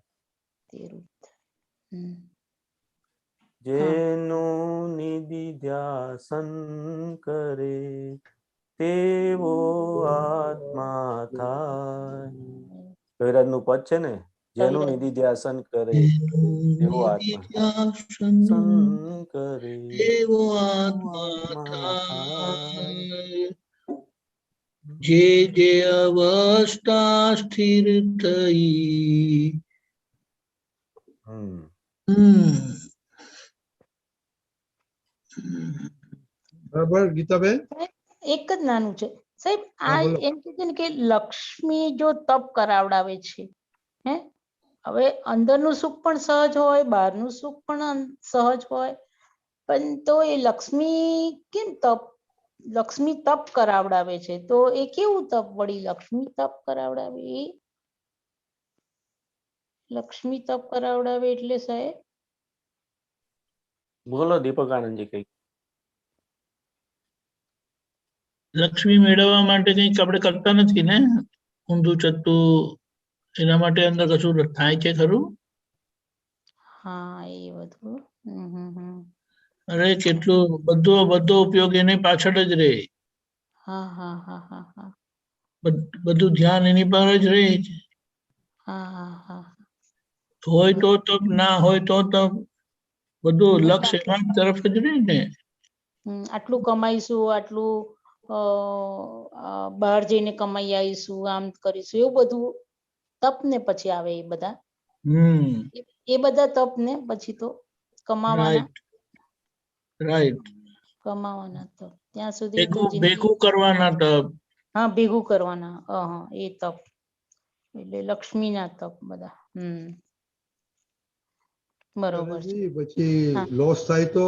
જેનું નિધિ ધ્યાસન કરે તેવો આત્મા થાય. કવિરાજ નું પદ છે ને, જેનું નિધિ ધ્યાસન કરે તેવો આત્મા કરે. જે જે અવસ્થા સ્થિર થઈ. બરાબર ગીતાબેન? એક જ નાનું છે સાહેબ. આ એમ કે છે ને કે લક્ષ્મી જો તપ કરાવડાવે છે, હે, હવે અંદરનું સુખ પણ સહજ હોય, બહારનું સુખ પણ સહજ હોય, પણ તો એ લક્ષ્મી કેમ લક્ષ્મી તપ કરાવડાવે છે? તો એ કેવું તપ વળી લક્ષ્મી તપ કરાવડાવે? લક્ષ્મી તપ કરાવડાવે એટલે સાહેબ? બોલો દીપક આનંદજી કઈ. લક્ષ્મી મેળવવા માટે કંઈક આપણે કરતા નથી ને, ઊંધું ચત્તું. એના માટે અંદર કશું થાય છે ખરું? એ બધું. અરે કેટલું બધો ઉપયોગ એની પાછળ જ રહે. બધું ધ્યાન એની પર જ રહે છે. હોય તો તપ, ના હોય તો તપ. બધું લક્ષ્ય એના તરફ જ રહે ને. આટલું કમાઈશું, આટલું બહાર જઈને કમાઈ આવીશું, આમ કરીશું, એવું બધું તપ ને પછી આવે એ બધા. એ બધા તપ ને પછી તો કમાવાના. રાઈટ. કમાવાના તપ. ત્યાં સુધી તો ભેગું કરવાના તપ. ભેગું કરવાના. એ તપ એટલે લક્ષ્મી ના તપ બધા. બરોબર છે. પછી લોસ થાય તો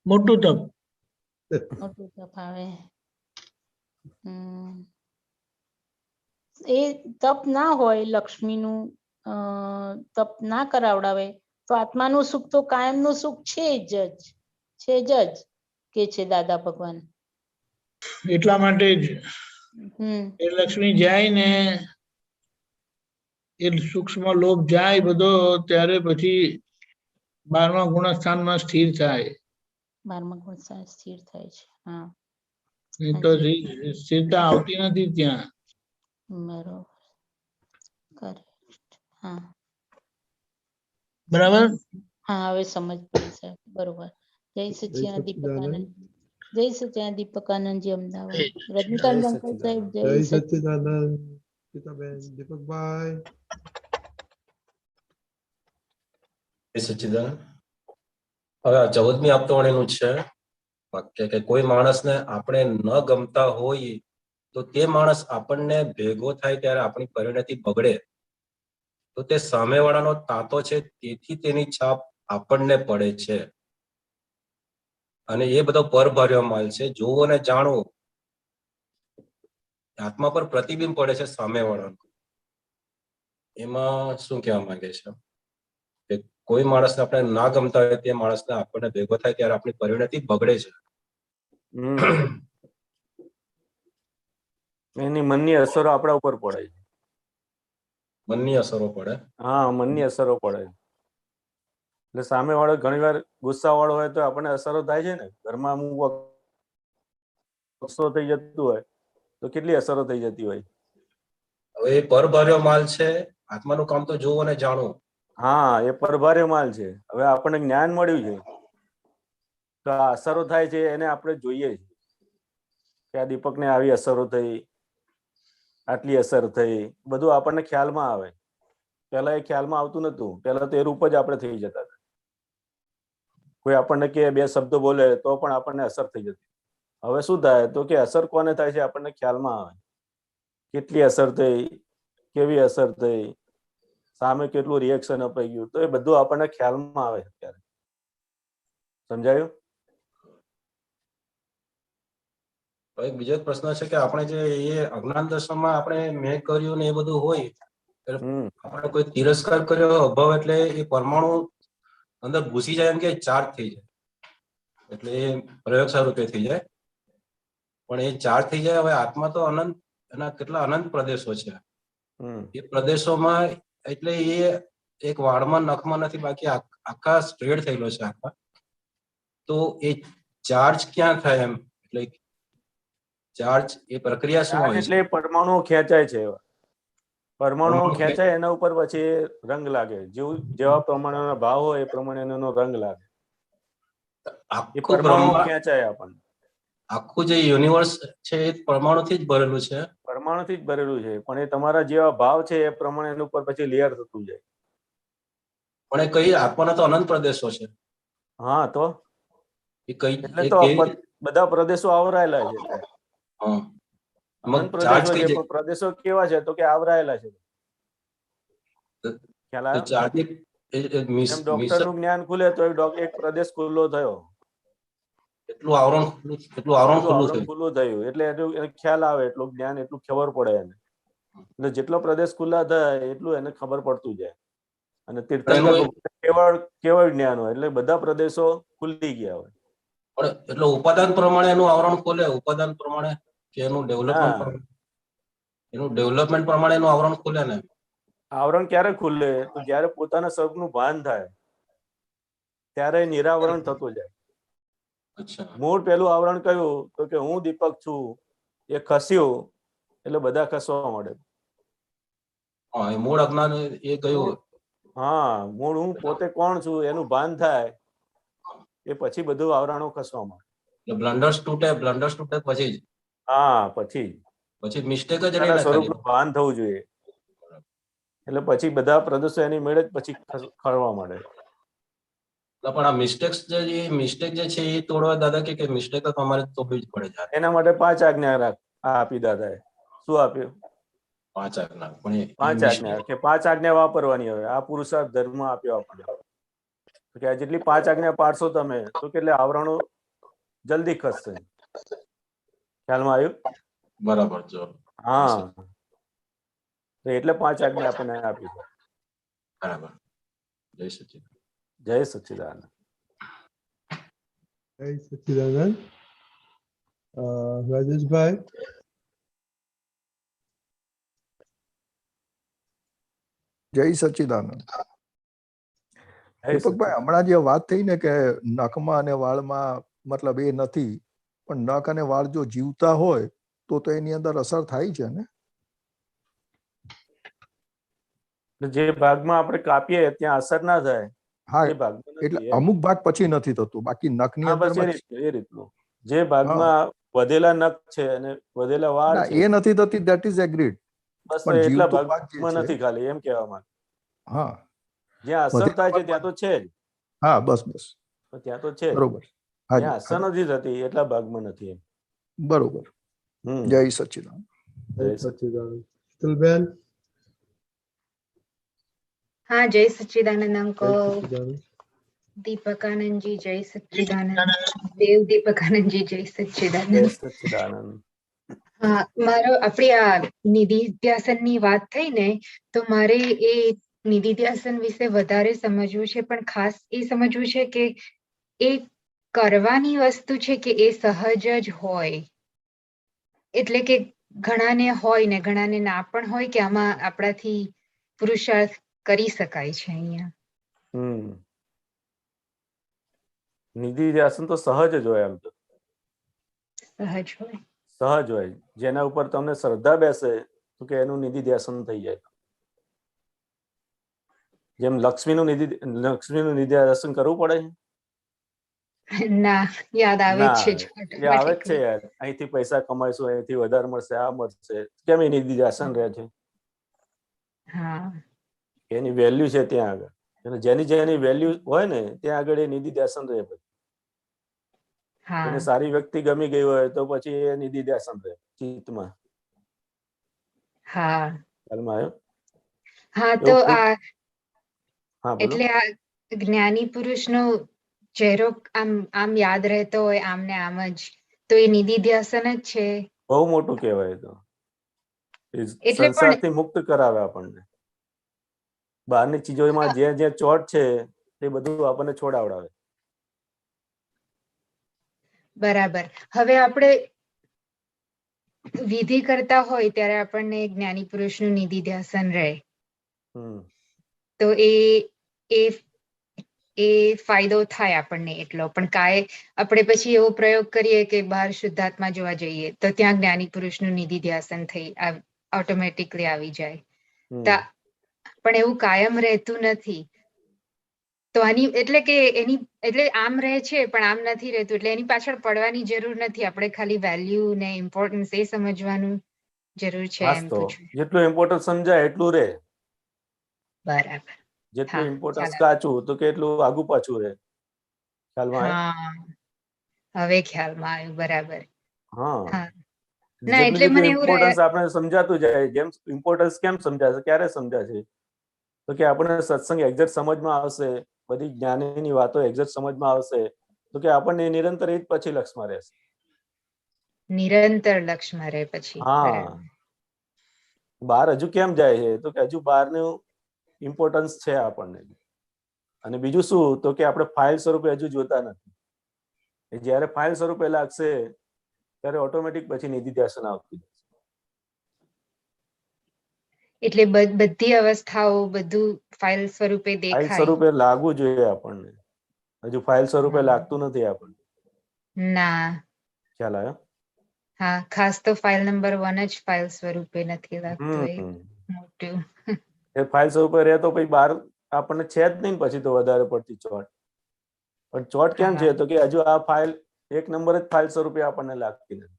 મોટું તપ. મોટું તપ આવે. એ તપ ના હોય, લક્ષ્મીનું તપ ના કરાવડાવે તો આત્માનું સુખ તો કાયમનું સુખ છે જ કે છે દાદા ભગવાન. એટલા માટે જ હમ એ લક્ષ્મી જાય ને એ સૂક્ષ્મ લોભ જાય બધો, ત્યારે પછી 12મા ગુણસ્થાનમાં સ્થિર થાય. 12મા ગુણ સ્થિર થાય છે. હા નહીં તો સ્થિરતા આવતી નથી ત્યાં. બરોબર. કરેક્ટ. હા બરાબર. હા હવે સમજ પડી સાહેબ. બરોબર. જય સચ્ચિદાનંદ દીપકાનંદ. જય સચ્ચિદાનંદ દીપકાનંદજી અમદાવાદ. રજનીકાંત અંકલ સાહેબ જય જય સચ્ચિદાનંદ. સચ્ચિદાનંદ ગીતાબેન, દીપકભાઈ. સચ્ચિદાનંદ. હવે આ 14મી આપતવાણીનું છે વાક્ય કે કોઈ માણસને આપણે ન ગમતા હોય તો તે માણસ આપણને ભેગો થાય ત્યારે આપણી પરિણતિ બગડે તો તે સામેવાળાનો તાતો છે, તેથી તેની છાપ આપણને પડે છે. અને એ બધો પરભર્યો માલ છે. જોવો ને જાણો, આત્મા પર પ્રતિબિંબ પડે છે સામેવાળાનું. એમાં શું કહેવા માંગે છે કે કોઈ માણસને આપણે ના ગમતા હોય તે માણસને આપણને ભેગો થાય ત્યારે આપણી પરિણતિ બગડે છે. એની મનની અસરો આપણા ઉપર પડે છે. મનની અસરો પડે. હા, મનની અસરો પડે. એટલે સામે વાળો ઘણી વાર ગુસ્સા વાળો હોય તો આપણને અસરો થાય છે ને. ઘરમાં અમુક ગુસ્સો થઈ જતું હોય તો કેટલી અસરો થઈ જતી હોય. હવે એ પરભર્યો માલ છે. આત્માનું કામ તો જોવો ને જાણો. હા, એ પરભાર્યો માલ છે. હવે આપણને જ્ઞાન મળ્યું છે તો આ અસરો થાય છે એને આપણે જોઈએ છે કે આ દીપકને આવી અસરો થઈ, આટલી અસર થઈ, બધું આપણને ખ્યાલમાં આવે. પહેલા એ ખ્યાલમાં આવતું નતું. પહેલા તો એ રૂપ જ આપણે થઈ જતા હતા. કોઈ આપણને કે બે શબ્દો બોલે તો પણ આપણને અસર થઈ જતી. હવે શું થાય તો કે અસર કોને થાય છે આપણને ખ્યાલમાં આવે. કેટલી અસર થઈ, કેવી અસર થઈ, સામે કેટલું રિએક્શન અપાઈ ગયું, તો એ બધું આપણને ખ્યાલમાં આવે અત્યારે. સમજાયું? એક બીજો એક પ્રશ્ન છે કે આપણે જે એ અજ્ઞાન દશામાં આપણે મેં કર્યું ને એ બધું હોય, આપણે કોઈ તિરસ્કાર કર્યો અભાવ એટલે એ પરમાણુ અંદર ઘૂસી જાય એમ કે ચાર્જ થઈ જાય, એટલે એ પ્રયોગશાળા રૂપે થઈ જાય. પણ એ ચાર્જ થઈ જાય. હવે આત્મા તો અનંત, એના કેટલા અનંત પ્રદેશો છે. એ પ્રદેશોમાં એટલે એ એક વાળમાં નખમાં નથી, બાકી આખા સ્પ્રેડ થયેલો છે આખા. તો એ ચાર્જ ક્યાં થાય એમ, એટલે ચાર્જ એ પ્રક્રિયા શું હોય એટલે પરમાણુઓ ખેંચાય છે. પરમાણુઓ ખેંચાય એના ઉપર પછી રંગ લાગે. જેવા પ્રમાણેના ભાવ હોય એ પ્રમાણે એનો રંગ લાગે. એ પરમાણુ ખેંચાય આપણને. આખું જે યુનિવર્સ છે એ પરમાણુથી જ ભરેલું છે. પરમાણુથી જ ભરેલું છે, પણ એ તમારા જેવા ભાવ છે એ પ્રમાણે એના ઉપર પછી લેયર થતું જાય. પણ એ કઈ આત્માના તો અનંત પ્રદેશો છે. હા, તો એ કઈ એટલે તો બધા પ્રદેશો આવરાયેલા છે. અનંત પ્રદેશો છે, પણ પ્રદેશો કેવા છે તો કે આવરાયેલા છે. ખ્યાલ આવ્યો? એમ ડોક્ટર નું જ્ઞાન ખુલે તો એક પ્રદેશ ખુલ્લો થયો. એટલું આવરણ ખુલ્લું થયું એટલે એને ખ્યાલ આવે, એટલું જ્ઞાન, એટલું ખબર પડે એને. એટલે જેટલો પ્રદેશ ખુલ્લા થાય એટલું એને ખબર પડતું જાય. અને તીર્થંકર કેવળ જ્ઞાન હોય એટલે બધા પ્રદેશો ખુલી ગયા હોય. પણ એટલે ઉપાદાન પ્રમાણે એનું આવરણ ખોલે, ઉપાદાન પ્રમાણે કે એનું ડેવલપમેન્ટ પ્રમાણે એનું આવરણ ખુલે ને. આવરણ ક્યારે ખુલે તો જયારે પોતાના સ્વરૂપનું ભાન થાય ત્યારે નિરાવરણ થતું જાય. મૂળ પેલું આવરણ કયું તો કે હું દીપક છું, એ ખસ્યું એટલે બધા ખસવા મળે. મૂળ અજ્ઞાન એ કયું? હા, મૂળ હું પોતે કોણ છું એનું ભાન થાય એ પછી બધું આવરણો ખસવા મળે. બ્લન્ડર્સ તૂટે પછી જ. હા, પછી મિસ્ટેક જ નહીં. સ્વરૂપનું ભાન થવું જોઈએ. એટલે પછી બધા પ્રદેશો એની મેળે જ પછી ખરવા મળે. પણ આ મિસ્ટેક જે છે એ તોડવા દાદા કે મિસ્ટેક તો અમારે તોડવી જ પડે છે. એના માટે 5 આજ્ઞા આપી દાદાએ. શું આપ્યું? 5 આજ્ઞા. 5 આજ્ઞા કે 5 આજ્ઞા વાપરવાની. હવે આ પુરુષાર્થ ધર્મ આપ્યો આપણને કે જેટલી 5 આજ્ઞા પાડશો તમે તો કેટલે આવરણો જલ્દી ખસશે. ખ્યાલમાં આવ્યું? બરાબર. હા, એટલે 5 આજ્ઞા આપણને આપી છે. બરાબર. જય સચ્ચિદાનંદ. જય સચ્ચિદાનંદ. જય સચ્ચિદાનંદ. રાજેશભાઈ. જય સચ્ચિદાનંદ. દીપકભાઈ, હમણાં જે વાત થઈ ને કે નખમાં અને વાળમાં મતલબ એ નથી, પણ નખ અને વાળ જો જીવતા હોય તો એની અંદર અસર થાય છે ને? જે ભાગમાં આપણે કાપીએ ત્યાં અસર ના થાય. હા, એટલે અમુક ભાગ પછી નથી થતું, બાકી નખની અંદર એ રીતનું જે ભાગમાં વધેલા નખ છે અને વધેલા વાળ છે એ નથી થતી, ધેટ ઇઝ એગ્રીડ. બસ એટલા ભાગમાં નથી, ખાલી એમ કહેવા માંગે. હા, જ્યાં અસર થાય છે ત્યાં તો છે જ. હા, બસ ત્યાં તો છે બરોબર. જ્યાં અસર નથી થતી એટલા ભાગમાં નથી એમ. બરોબર. જય સચ્ચિદાનંદ. જય સચ્ચિદાનંદ. શીતલબેન. हाँ, जय सच्चिदानंद अंकल. दीपकानंद जी जय सच्चिदानंद. देव दीपकानंद जी जय सच्चिदानंद. जय सच्चिदानंद. हाँ, मारो अपनी आ निधिध्यासन ની વાત થઈ ને, તો મારે એ નિધિધ્યાસન વિશે વધારે સમજવું છે, પણ ખાસ એ સમજવું છે કે એ કરવાની વસ્તુ છે કે એ સહજ જ હોય. એટલે કે ઘણાને હોય ને ઘણાને ના પણ હોય કે આમાં આપણાથી પુરુષાર્થ કરી શકાય છે અહીંયા. નિધિધ્યાસન તો સહજ જ હોય. આમ તો સહજ હોય, સહજ હોય. જેના ઉપર તમને શ્રદ્ધા બેસે તો કે એનું નિધિધ્યાસન થઈ જાય. જેમ લક્ષ્મીનું નિધિધ્યાસન કરવું પડે છે. ના, યાદ આવે છે. આવે જ છે યાર, અહીંથી પૈસા કમાઈશું, અહીંથી વધારે મળશે, આ મળશે, કેમ એ નિધિધ્યાસન રહે છે. એની વેલ્યુ છે ત્યાં આગળ, અને જેની વેલ્યુ હોય ને ત્યાં આગળ એ નિધિધ્યાસન રહે. એને સારી વ્યક્તિ ગમી ગઈ હોય તો પછી એ નિધિધ્યાસન રહે ચિત્તમાં. ખ્યાલમાં આવ્યો? હા, તો આ એટલે આ જ્ઞાની પુરુષનો ચહેરો આમ યાદ રહેતો હોય આમ ને આમ જ, તો એ નિધિધ્યાસન જ છે. બહુ મોટું કહેવાય. તો સંસારથી મુક્ત કરાવે આપણને. બહારની ચીજોમાં જે ચોટ છે એ બધું આપણને છોડાવડાવે. બરાબર. હવે આપણે વિધિ કરતા હોય ત્યારે આપણને જ્ઞાની પુરુષનું નિધિધ્યાસન રહે, તો એ ફાયદો થાય આપણને એટલો. પણ આપણે પછી એવો પ્રયોગ કરીએ કે બહાર શુદ્ધાત્મા જોવા જઈએ તો ત્યાં જ્ઞાની પુરુષનું નિધિધ્યાસન થઈ ઓટોમેટિકલી આવી જાય. પણ એવું કાયમ રહેતું નથી. તો આની એટલે કે એટલે આમ રહે છે પણ આમ નથી રહેતું, એટલે એની પાછળ પડવાની જરૂર નથી. આપણે ખાલી વેલ્યુ ને ઇમ્પોર્ટન્સ એ સમજવાનું જરૂર છે. જેટલું ઇમ્પોર્ટન્સ સમજાય એટલું રહે. બરાબર. જેટલું ઇમ્પોર્ટન્સ કાચું તો કેટલું આગુ પાછું રહે. ખ્યાલમાં આવ્યો? હવે ખ્યાલમાં આવ્યું. બરાબર. જેટલું ઇમ્પોર્ટન્સ આપણે સમજાતું જાય. જેમ ઇમ્પોર્ટન્સ કેમ સમજાશે, ક્યારે સમજાશે, તો કે આપણને સત્સંગ એક્ઝેક્ટ સમજમાં આવશે, બધી જ્ઞાનીની વાતો એક્ઝેક્ટ સમજમાં આવશે, તો કે આપણને નિરંતર એ જ પછી લક્ષમાં રહેશે. નિરંતર લક્ષમાં રહે પછી. બહાર હજુ કેમ જાય છે, તો કે હજુ બહારનું ઇમ્પોર્ટન્સ છે આપણને. અને બીજું શું, તો કે આપણે ફાઇલ સ્વરૂપે હજુ જોતા નથી. જયારે ફાઇલ સ્વરૂપે લાગશે ત્યારે ઓટોમેટિક પછી નિધિધ્યાસન આવતું. એટલે બધી અવસ્થાઓ બધું ફાઇલ સ્વરૂપે દેખાય. ફાઇલ સ્વરૂપે લાગવું જોઈએ આપણને. હજુ ફાઇલ સ્વરૂપે લાગતું નથી આપણને. ના. ખ્યાલ આવ્યો? હા, ખાસ તો ફાઇલ નંબર 1 જ ફાઇલ સ્વરૂપે નથી લાગતું. મોટું એ ફાઇલ સ્વરૂપે રહે તો પછી બહાર આપણને છે જ નહીં પછી તો વધારે પડતી ચોટ. પણ ચોટ કેમ છે, તો કે હજુ આ ફાઇલ એક નંબર જ ફાઇલ સ્વરૂપે આપણને લાગતી નથી.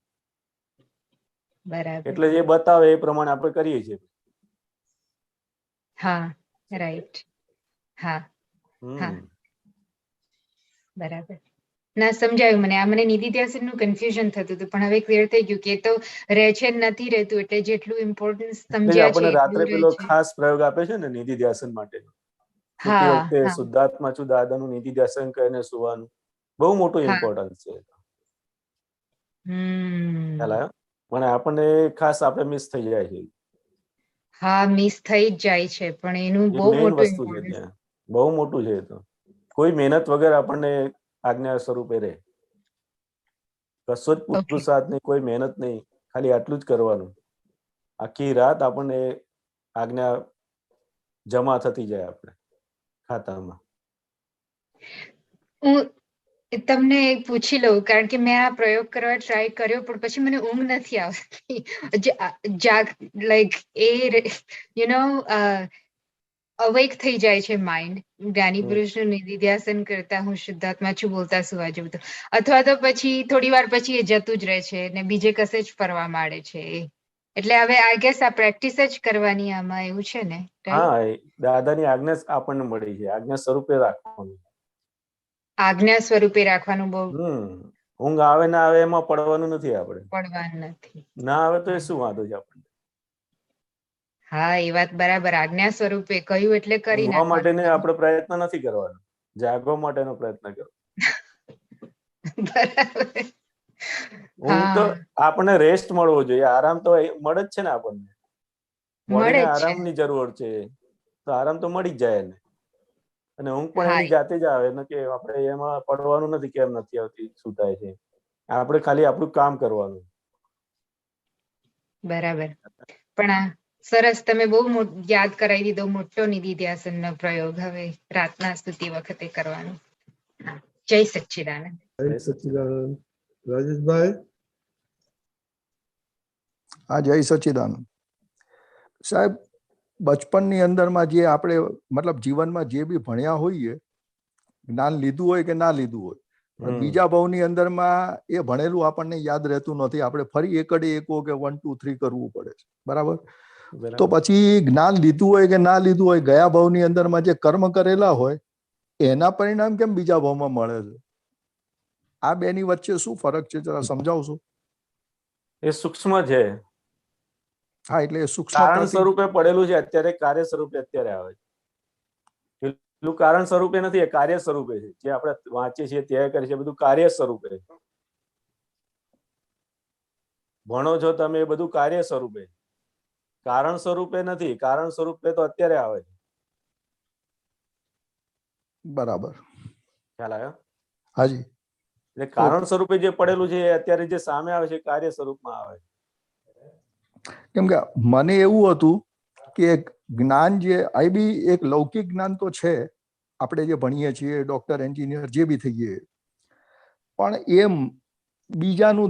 બરાબર. એટલે એ બતાવે એ પ્રમાણે આપણે કરીએ છીએ. હા, રાઈટ. હા, બરાબર. ના, સમજાયું મને. આ મને નિધિધ્યાસનનું કન્ફ્યુઝન થતું હતું, પણ હવે ક્લિયર થઈ ગયું કે એ તો રહે છે નથી રહેતું. એટલે જેટલું ઇમ્પોર્ટન્સ સમજ્યા છે રાત્રે પેલો ખાસ પ્રયોગ આપે છે ને નિધિધ્યાસન માટે. સુતી વખતે શુદ્ધાત્મા છું દાદાનું નિધિધ્યાસન કરીને સુવાનું. બહુ મોટું ઇમ્પોર્ટન્સ છે. ખ્યાલ આવ્યો? પણ આપણને ખાસ આપણે મિસ થઈ જાય છે. હા, મિસ થઈ જ જાય છે, પણ એનું બહુ મોટું ઇમ્પોર્ટન્સ. બહુ મોટું છે. તો કોઈ મહેનત વગર આપણને આજ્ઞા સ્વરૂપે રહે. કશો જ પુરુષાર્થ નહીં, કોઈ મહેનત નહીં, ખાલી આટલું જ કરવાનું. આખી રાત આપણને આજ્ઞા જમા થતી જાય આપણે ખાતામાં. હું તમને પૂછી લઉં, કારણ કે મેં આ પ્રયોગ કરવા ટ્રાય કર્યો પણ પછી મને ઊંઘ નથી આવતી. Like A you know awake થઈ જાય છે માઇન્ડ. જ્ઞાની પુરુષનું નિધિધ્યાસન કરતા હું શુદ્ધાત્મા છું બોલતા સુવા જવું તો, અથવા તો પછી થોડી વાર પછી એ જતું જ રહે છે ને બીજે કશે જ ફરવા માંડે છે. એટલે હવે આઈ ગેસ આ પ્રેક્ટિસ જ કરવાની આમાં, એવું છે ને? હા, દાદાની આજ્ઞા આપણને મળી છે, આજ્ઞા સ્વરૂપે રાખવાનું. આજ્ઞા સ્વરૂપે રાખવાનું. બહુ ઊંઘ આવે ના આવે એમાં પડવાનું નથી આપણે. પડવાનું નથી. ના આવે તો એ શું વાંધો છે આપણને? હા, એ વાત બરાબર. આજ્ઞા સ્વરૂપે કહ્યું એટલે કરી નાખવાનું. માટે આપણે પ્રયત્ન નથી કરવાનો, જાગવા માટેનો પ્રયત્ન કરો. બરાબર. ઊંઘ તો આપણને રેસ્ટ મળવો જોઈએ, આરામ તો મળે જ છે ને આપણને. બોડીને આરામની જરૂર છે તો આરામ તો મળી જ જાય એને. અને ઊંઘ પણ એની જાતે જ આવે ને, કે આપણે એમાં પડવાનું નથી કેમ નથી આવતી, શું થાય છે. આપણે ખાલી આપણું કામ કરવાનું. બરાબર. પણ આ સરસ, તમે બહુ યાદ કરાવી દીધો મોટો નિધિધ્યાસનનો પ્રયોગ હવે રાતના સ્તુતિ વખતે કરવાનો. જય સચ્ચિદાનંદ. જય સચ્ચિદાનંદ. રાજેશભાઈ. હા, જય સચ્ચિદાનંદ. સાહેબ, બચપનની અંદરમાં જે આપણે મતલબ જીવનમાં જે બી ભણ્યા હોઈએ, જ્ઞાન લીધું હોય કે ના લીધું હોય, પણ બીજા ભાવની અંદરમાં એ ભણેલું આપણને યાદ રહેતું નથી. આપણે ફરી એકડે એકો કે 1 2 3 કરવું પડે છે. બરાબર? તો પછી જ્ઞાન લીધું હોય કે ના લીધું હોય, ગયા ભાવની અંદરમાં જે કર્મ કરેલા હોય એના પરિણામ કેમ બીજા ભાવમાં મળે છે? આ બેની વચ્ચે શું ફરક છે, જરા સમજાવશો? એ સૂક્ષ્મ છે. હા, એટલે એ સૂક્ષ્મ કારણ સ્વરૂપે પડેલું છે, અત્યારે કાર્ય સ્વરૂપે અત્યારે આવે છે. એટલું કારણ સ્વરૂપે નથી, એ કાર્ય સ્વરૂપે છે. જે આપણે વાંચીએ છીએ, ત્યાગ કરીએ છીએ, બધું કાર્ય સ્વરૂપે. ભણો છો તમે, એ બધું કાર્ય સ્વરૂપે, કારણ સ્વરૂપે નથી. કારણ સ્વરૂપે તો અત્યારે આવે છે. બરાબર, ખ્યાલ આવ્યો? હાજી. એટલે કારણ સ્વરૂપે જે પડેલું છે અત્યારે જે સામે આવે છે કાર્ય સ્વરૂપમાં આવે. કેમ કે મને એવું હતું કે જ્ઞાન જે આ બી એક લૌકિક જ્ઞાન તો છે, આપણે જે ભણીએ છીએ, ડોક્ટર, એન્જિનિયર જે બી થઈએ, પણ એમ બીજાનું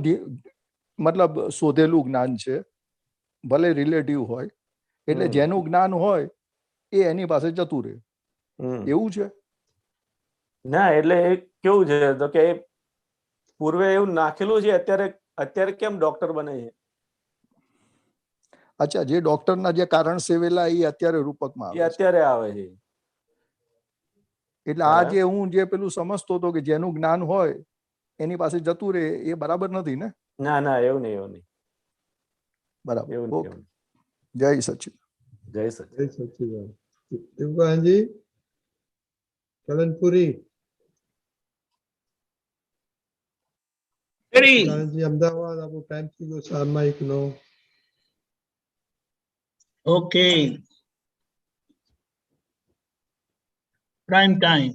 મતલબ શોધેલું જ્ઞાન છે, ભલે રિલેટિવ હોય. એટલે જેનું જ્ઞાન હોય એ એની પાસે જતું રહે, એવું છે? ના, એટલે એ કેવું છે તો કે પૂર્વે એવું નાખેલું છે, અત્યારે કેમ ડોક્ટર બને છે? અચ્છા, જે ડોક્ટરના જે કારણ સેવેલા એ અત્યારે રૂપકમાં આવે, અત્યારે આવે છે. એટલે આ જે હું જે પેલું સમજતો હતો કે જેનું જ્ઞાન હોય એની પાસે જતું રહે, એ બરાબર નથી ને? ના ના, એવું નહીં, એવું નહીં. બરાબર. એવું. જય સચ્ચિદાનંદ. જય સચ્ચિદાનંદ. દેવકાનજી કલનપુરી. અમદાવાદ, આપણો ટાઈમ થઈ ગયો સામાયિક નો. Okay, prime time.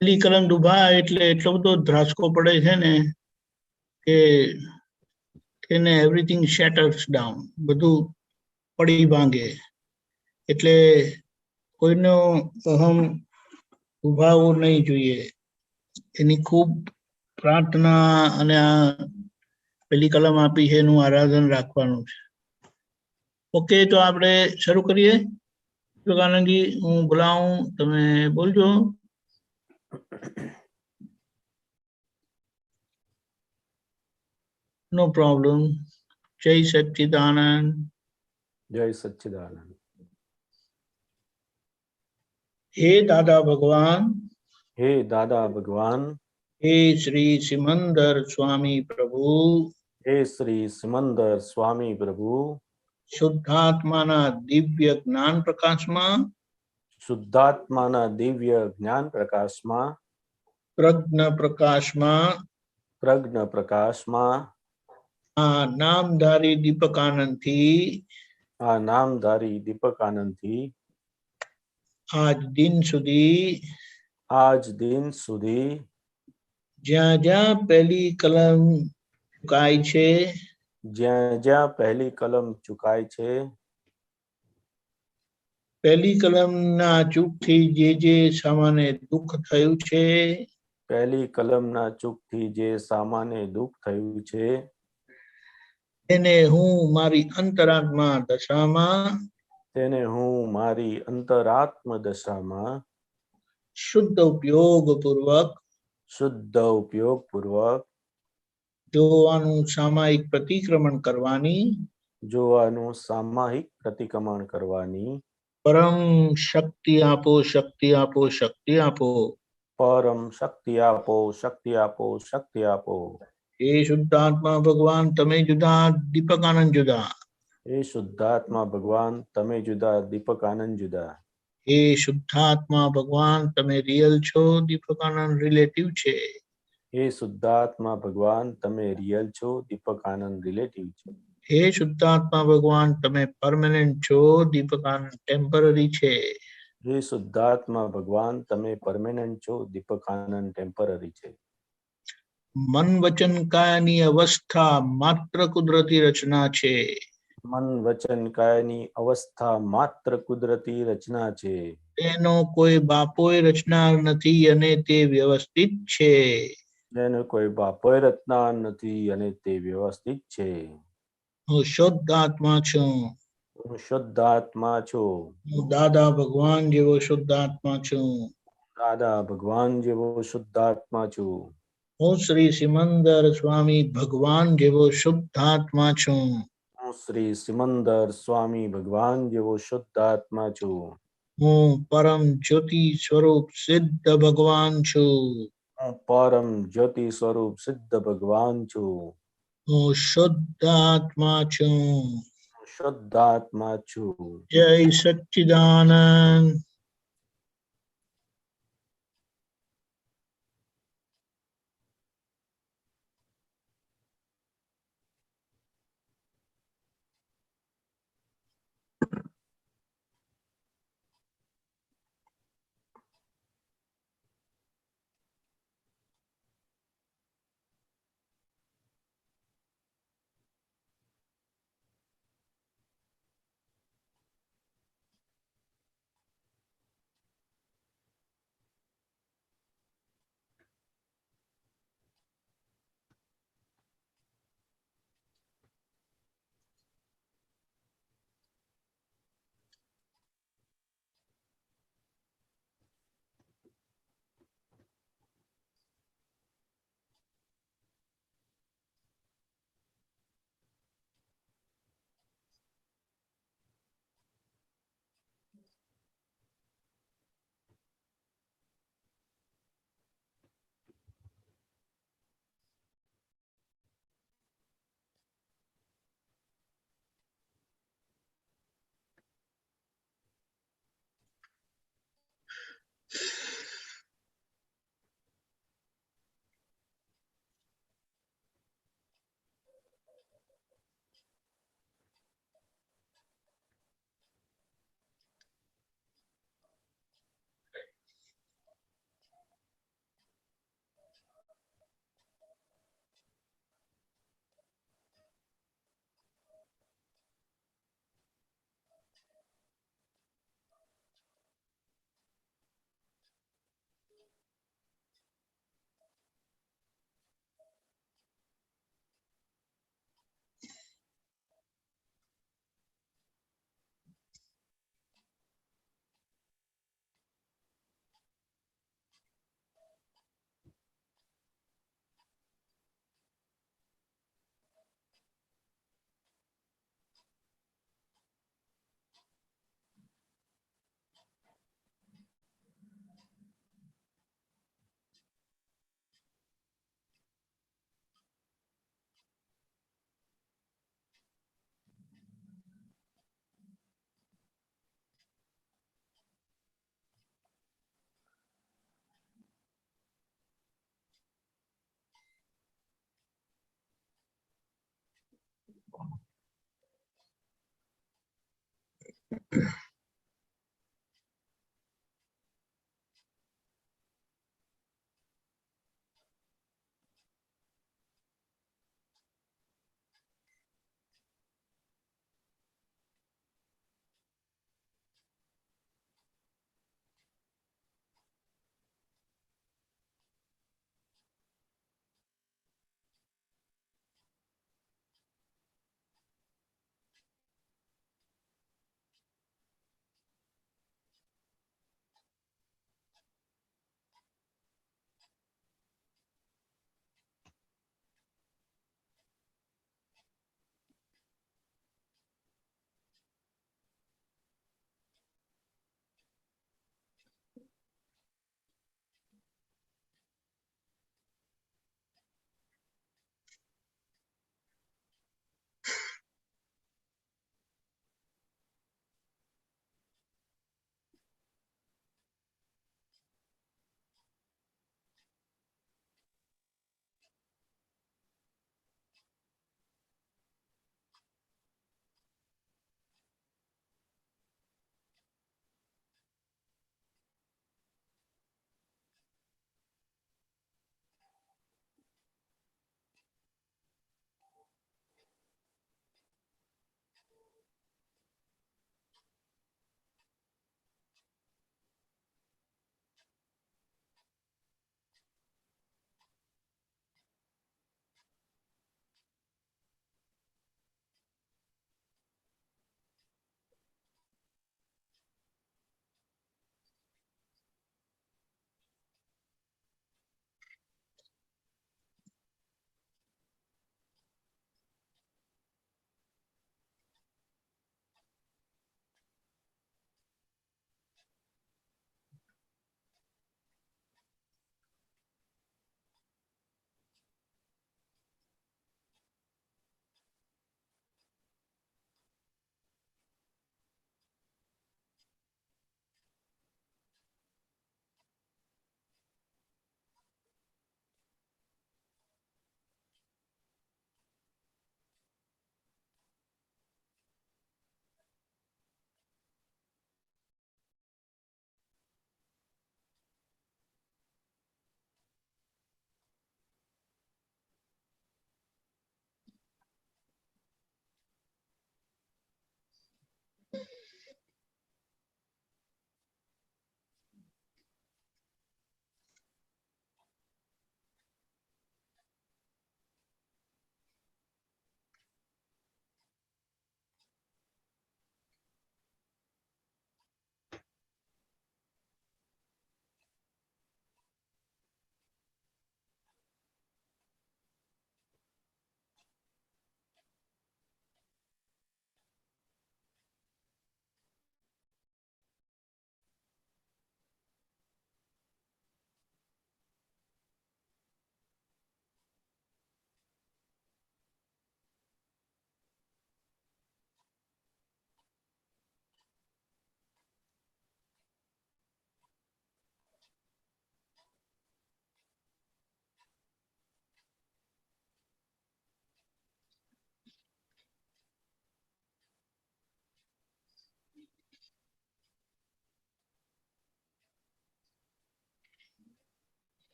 પેલી કલમ ડૂબા એટલે એટલો બધો ધ્રાસકો પડે છે ને કે એને એવરીથિંગ શેટર્સ ડાઉન, બધું પડી ભાંગે. એટલે કોઈનો અહમ ઉભાવવો નહીં જોઈએ. એની ખૂબ પ્રાર્થના અને આ પેલી કલમ આપી છે એનું આરાધન રાખવાનું છે. ઓકે, તો આપણે શરૂ કરીએ. આનંદજી, હું બોલાવું, તમે બોલજો. નો પ્રોબ્લેમ. જય સચ્ચિદાનંદ. જય સચ્ચિદાનંદ. હે દાદા ભગવાન. હે દાદા ભગવાન. હે શ્રી સિમંદર સ્વામી પ્રભુ. હે શ્રી સિમંદર સ્વામી પ્રભુ. શુદ્ધાત્માના દિવ્ય જ્ઞાન પ્રકાશમાં, શુદ્ધાત્માના દિવ્ય જ્ઞાન પ્રકાશમાં, પ્રજ્ઞ પ્રકાશમાં, પ્રજ્ઞ પ્રકાશમાં આ નામધારી દીપકાનંદ થી આ નામધારી દીપકાનંદથી આજ દિન સુધી આજ દિન સુધી જ્યાં જ્યાં પહેલી કલમ ચુકાઈ છે જ્યાં જ્યાં પહેલી કલમ ચુકાય છે પહેલી કલમના ચૂકથી જે સામાન્ય દુઃખ થયું છે પહેલી કલમના ચૂકથી જે સામાન્ય દુઃખ થયું છે તેને હું મારી અંતરાત્મા દશામાં તેને હું મારી અંતરાત્મ દશામાં શુદ્ધ ઉપયોગ પૂર્વક શુદ્ધ ઉપયોગ પૂર્વક જોવાનું સામાયિક પ્રતિક્રમણ કરવાની જોવાનું સામાહિક પ્રતિક્રમણ કરવાની પરમ શક્તિ આપો શક્તિ આપો શક્તિ આપો પરમ શક્તિ આપો શક્તિ આપો શક્તિ આપો હે શુદ્ધાત્મા ભગવાન તમે જુદા દીપકાનંદ જુદા હે શુદ્ધાત્મા ભગવાન તમે જુદા દીપકાનંદ જુદા હે શુદ્ધાત્મા ભગવાન તમે રિયલ છો દીપકાનંદ રિલેટિવ છે હે શુદ્ધાત્મા ભગવાન તમે રિયલ છો દીપકાનંદ રિલેટિવ છે હે શુદ્ધાત્મા ભગવાન તમે પરમેનન્ટ છો દીપકાનંદ ટેમ્પરરી છે હે શુદ્ધાત્મા ભગવાન તમે પરમેનન્ટ છો દીપકાનંદ ટેમ્પરરી છે મન વચન કાયાની અવસ્થા માત્ર કુદરતી રચના છે મન વચન કાયની અવસ્થા માત્ર કુદરતી રચના છે તેનો કોઈ બાપોય રચનાર નથી અને તે વ્યવસ્થિત છે જેને કોઈ બાપોય રચના નથી અને તે વ્યવસ્થિત છે હું શુદ્ધ આત્મા છું હું શુદ્ધ આત્મા છું હું દાદા ભગવાન જેવો શુદ્ધ આત્મા છું દાદા ભગવાન જેવો શુદ્ધ આત્મા છું હું શ્રી સિમંદર સ્વામી ભગવાન જેવો શુદ્ધ આત્મા છું હું શ્રી સિમંદર સ્વામી ભગવાન જેવો શુદ્ધ આત્મા છું હું પરમ જ્યોતિ સ્વરૂપ સિદ્ધ ભગવાન છું હું પરમ જ્યોતિ સ્વરૂપ સિદ્ધ ભગવાન છું હું શુદ્ધ આત્મા છું હું શુદ્ધ આત્મા છું જય સચ્ચિદાનંદ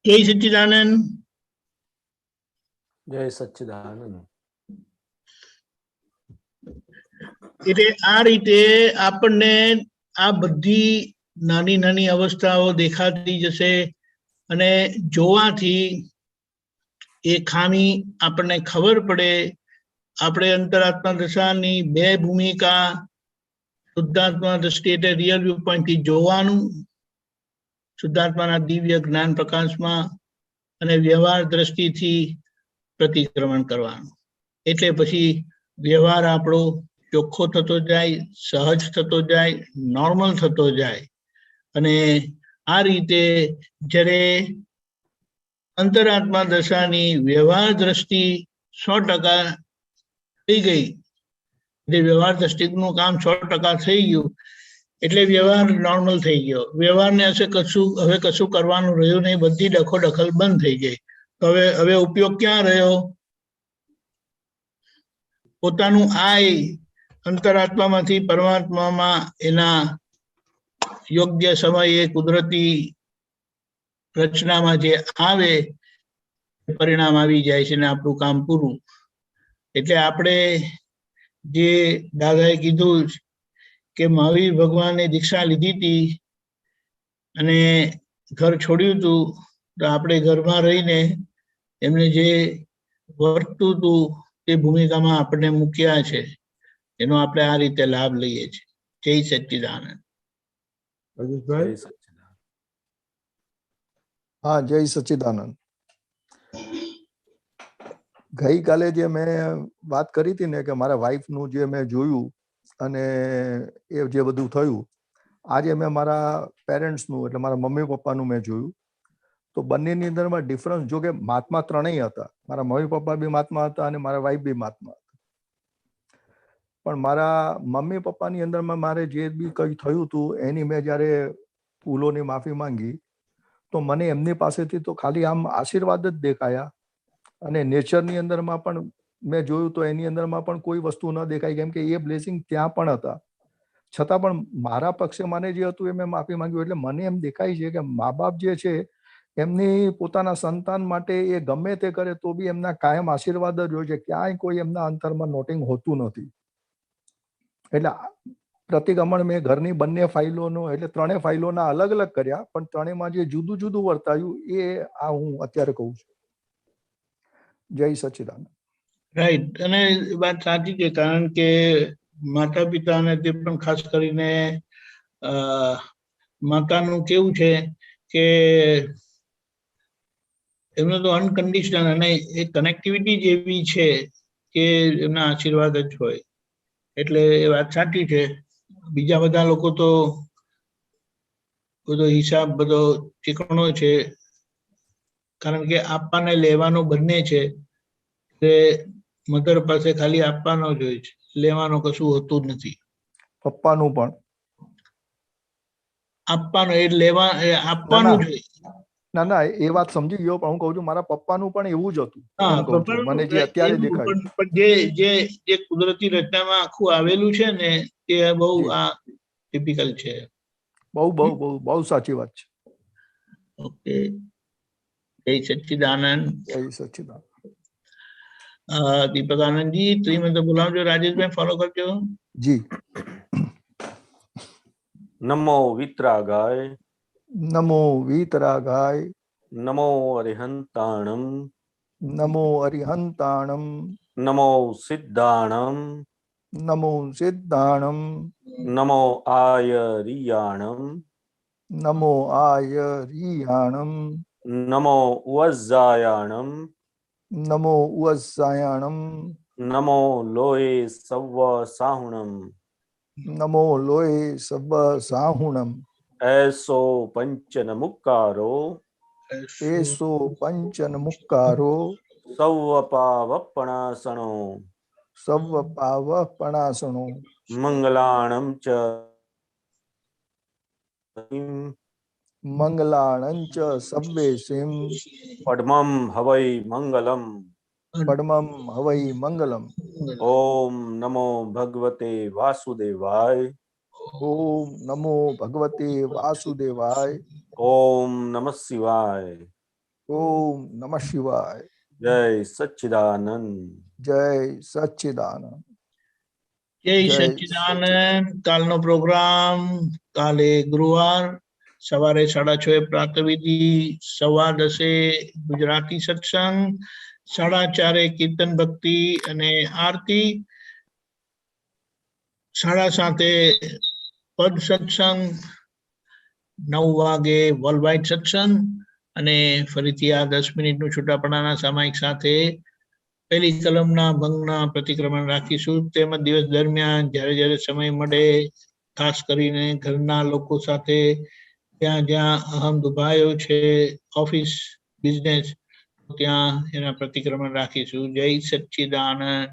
જય સચ્ચિદાનંદ. જય સચ્ચિદાનંદ. એટલે આ રીતે આપણને આ બધી નાની નાની અવસ્થાઓ દેખાતી જશે અને જોવાથી એ ખામી આપણને ખબર પડે. આપણે અંતરાત્મા દશાની બે ભૂમિકા, શુદ્ધાત્મા દ્રષ્ટિ એટલે રિયલ વ્યૂ પોઈન્ટથી જોવાનું, શુદ્ધાત્માના દિવ્ય જ્ઞાન પ્રકાશમાં, અને વ્યવહાર દ્રષ્ટિથી પ્રતિક્રમણ કરવાનું. એટલે પછી વ્યવહાર આપણો ચોખ્ખો થતો જાય, સહજ થતો જાય, નોર્મલ થતો જાય. અને આ રીતે જ્યારે અંતરાત્મા દશાની વ્યવહાર દ્રષ્ટિ 100% થઈ ગઈ, એટલે વ્યવહાર દ્રષ્ટિનું કામ 100% થઈ ગયું, એટલે વ્યવહાર નોર્મલ થઈ ગયો. વ્યવહારને હવે કશું કરવાનું રહ્યું નહીં, બધી ડખોડખલ બંધ થઈ ગઈ. તો હવે ઉપયોગ ક્યાં રહ્યો? પોતાનું આય અંતરાત્મામાંથી પરમાત્મામાં એના યોગ્ય સમયે કુદરતી રચનામાં જે આવે પરિણામ આવી જાય છે ને આપણું કામ પૂરું. એટલે આપણે જે દાદાએ કીધું કે મહાવીર ભગવાને દીક્ષા લીધી હતી અને ઘર છોડ્યું હતું, તો આપણે ઘરમાં રહીને એમને જે વર્તતું હતું તે ભૂમિકામાં આપણને મૂક્યા છે. એનો આપણે આ રીતે લાભ લઈએ છીએ. જય સચ્ચિદાનંદ. હા, જય સચ્ચિદાનંદ. ગઈકાલે જે મેં વાત કરી હતી ને કે મારા વાઈફનું જે મેં જોયું અને એ જે બધું થયું, આજે મેં મારા પેરેન્ટ્સનું એટલે મારા મમ્મી પપ્પાનું મેં જોયું. તો બંનેની અંદરમાં ડિફરન્સ, જો કે મહાત્મા ત્રણેય હતા, મારા મમ્મી પપ્પા બી મહાત્મા હતા અને મારા વાઈફ બી મહાત્મા હતા. પણ મારા મમ્મી પપ્પાની અંદરમાં મારે જે બી કંઈ થયું હતું એની મેં જ્યારે ભૂલોની માફી માંગી, તો મને એમની પાસેથી તો ખાલી આમ આશીર્વાદ જ દેખાયા. અને નેચરની અંદરમાં પણ મેં જોયું તો એની અંદરમાં પણ કોઈ વસ્તુ ન દેખાય, કેમ કે એ બ્લેસિંગ ત્યાં પણ હતા. છતાં પણ મારા પક્ષે મને જે હતું એ મેં માફી માંગ્યું. એટલે મને એમ દેખાય છે કે મા બાપ જે છે એમની પોતાના સંતાન માટે એ ગમે તે કરે તો બી એમના કાયમ આશીર્વાદ જ હોય છે, ક્યાંય કોઈ એમના અંતરમાં નોટિંગ હોતું નથી. એટલે પ્રતિક્રમણ મેં ઘરની બંને ફાઇલોનો એટલે ત્રણેય ફાઇલોના અલગ અલગ કર્યા, પણ ત્રણેયમાં જે જુદું જુદું વર્તાયું એ આ હું અત્યારે કહું છું. જય સચ્ચિદાનંદ. રાઈટ. અને વાત સાચી છે, કારણ કે માતા પિતાને તે પણ ખાસ કરીને માતાનું કેવું છે કે એમનો તો અનકન્ડિશનલ અને એ કનેક્ટિવિટી જેવી છે કે એમના આશીર્વાદ જ હોય. એટલે એ વાત સાચી છે. બીજા બધા લોકો તો બધો હિસાબ બધો ચીકણો છે, કારણ કે આપવાને લેવાનો બંને છે. મધર પાસે ખાલી આપવાનો જ હોય છે, લેવાનો કશું હોતું જ નથી. પપ્પાનું પણ આપવાનું એ લેવા આપવાનું જ હોય. ના ના, એ વાત સમજી ગયો, પણ હું કહું છું મારા પપ્પાનું પણ એવું જ હતું. હા, એમ કહું છું, મને જે અત્યારે દેખાય. પણ જે કુદરતી રચનામાં આખું આવેલું છે ને, તે બહુ આ ટિપિકલ છે. બહુ બહુ બહુ બહુ સાચી વાત છે. ઓકે, જય સચ્ચિદાનંદ. જય સચ્ચિદાનંદ. દીપક આનંદજી, તમે મને બોલાવજો. રાજેશભાઈ ફોલો કરજો. જી. નમો વિતરાગાય. નમો વીતરાગાય. નમો અરિહંતાણમ. નમો અરિહંતાણમ. નમો સિદ્ધાણમ. નમો સિદ્ધાણમ. નમો આયરિયાણમ. નમો આયરિયાણમ. નમો વજ્જાયાણમ. નમો ઉવસ્સાયાણમ. નમો લોહે સવ્વ સાહુણમ. નમો લોહે સવ્વ સાહુણમ. એસો પંચન મુક્કારો. એસો પંચન મુક્કારો. સૌ પાવપણાસણો. સવ્વ પાવપણાસણો. મંગલાણમ ચ મંગલાણં ચ સવ્વેસિમ. પડમમ હવૈ મંગલમ. પડમમ હવૈ મંગલમ. ઓમ નમો ભગવતે વાસુદેવાય. ઓમ નમો ભગવતે વાસુદેવાય. ઓમ નમઃ શિવાય. ઓમ નમઃ શિવાય. જય સચ્ચિદાનંદ. જય સચ્ચિદાનંદ. જય સચ્ચિદાનંદ. કાલનો પ્રોગ્રામ કાલે ગુરુવાર સવારે 6:30 પ્રાતઃવિધિ, 10:15 ગુજરાતી સત્સંગ, 4:30 કીર્તન ભક્તિ અને આરતી, 7:30 પદ સત્સંગ, 9 વાગે વર્લ્ડ વાઇડ સત્સંગ અને ફરીથી આ 10 મિનિટનું છૂટાપડાના સામાયિક સાથે પહેલી કલમના ભંગના પ્રતિક્રમણ રાખીશું. તેમજ દિવસ દરમિયાન જ્યારે જ્યારે સમય મળે, ખાસ કરીને ઘરના લોકો સાથે, ત્યાં જ્યાં અહમ દુભાયો છે, ઓફિસ બિઝનેસ, ત્યાં એના પ્રતિક્રમણ રાખીશું. જય સચ્ચિદાનંદ.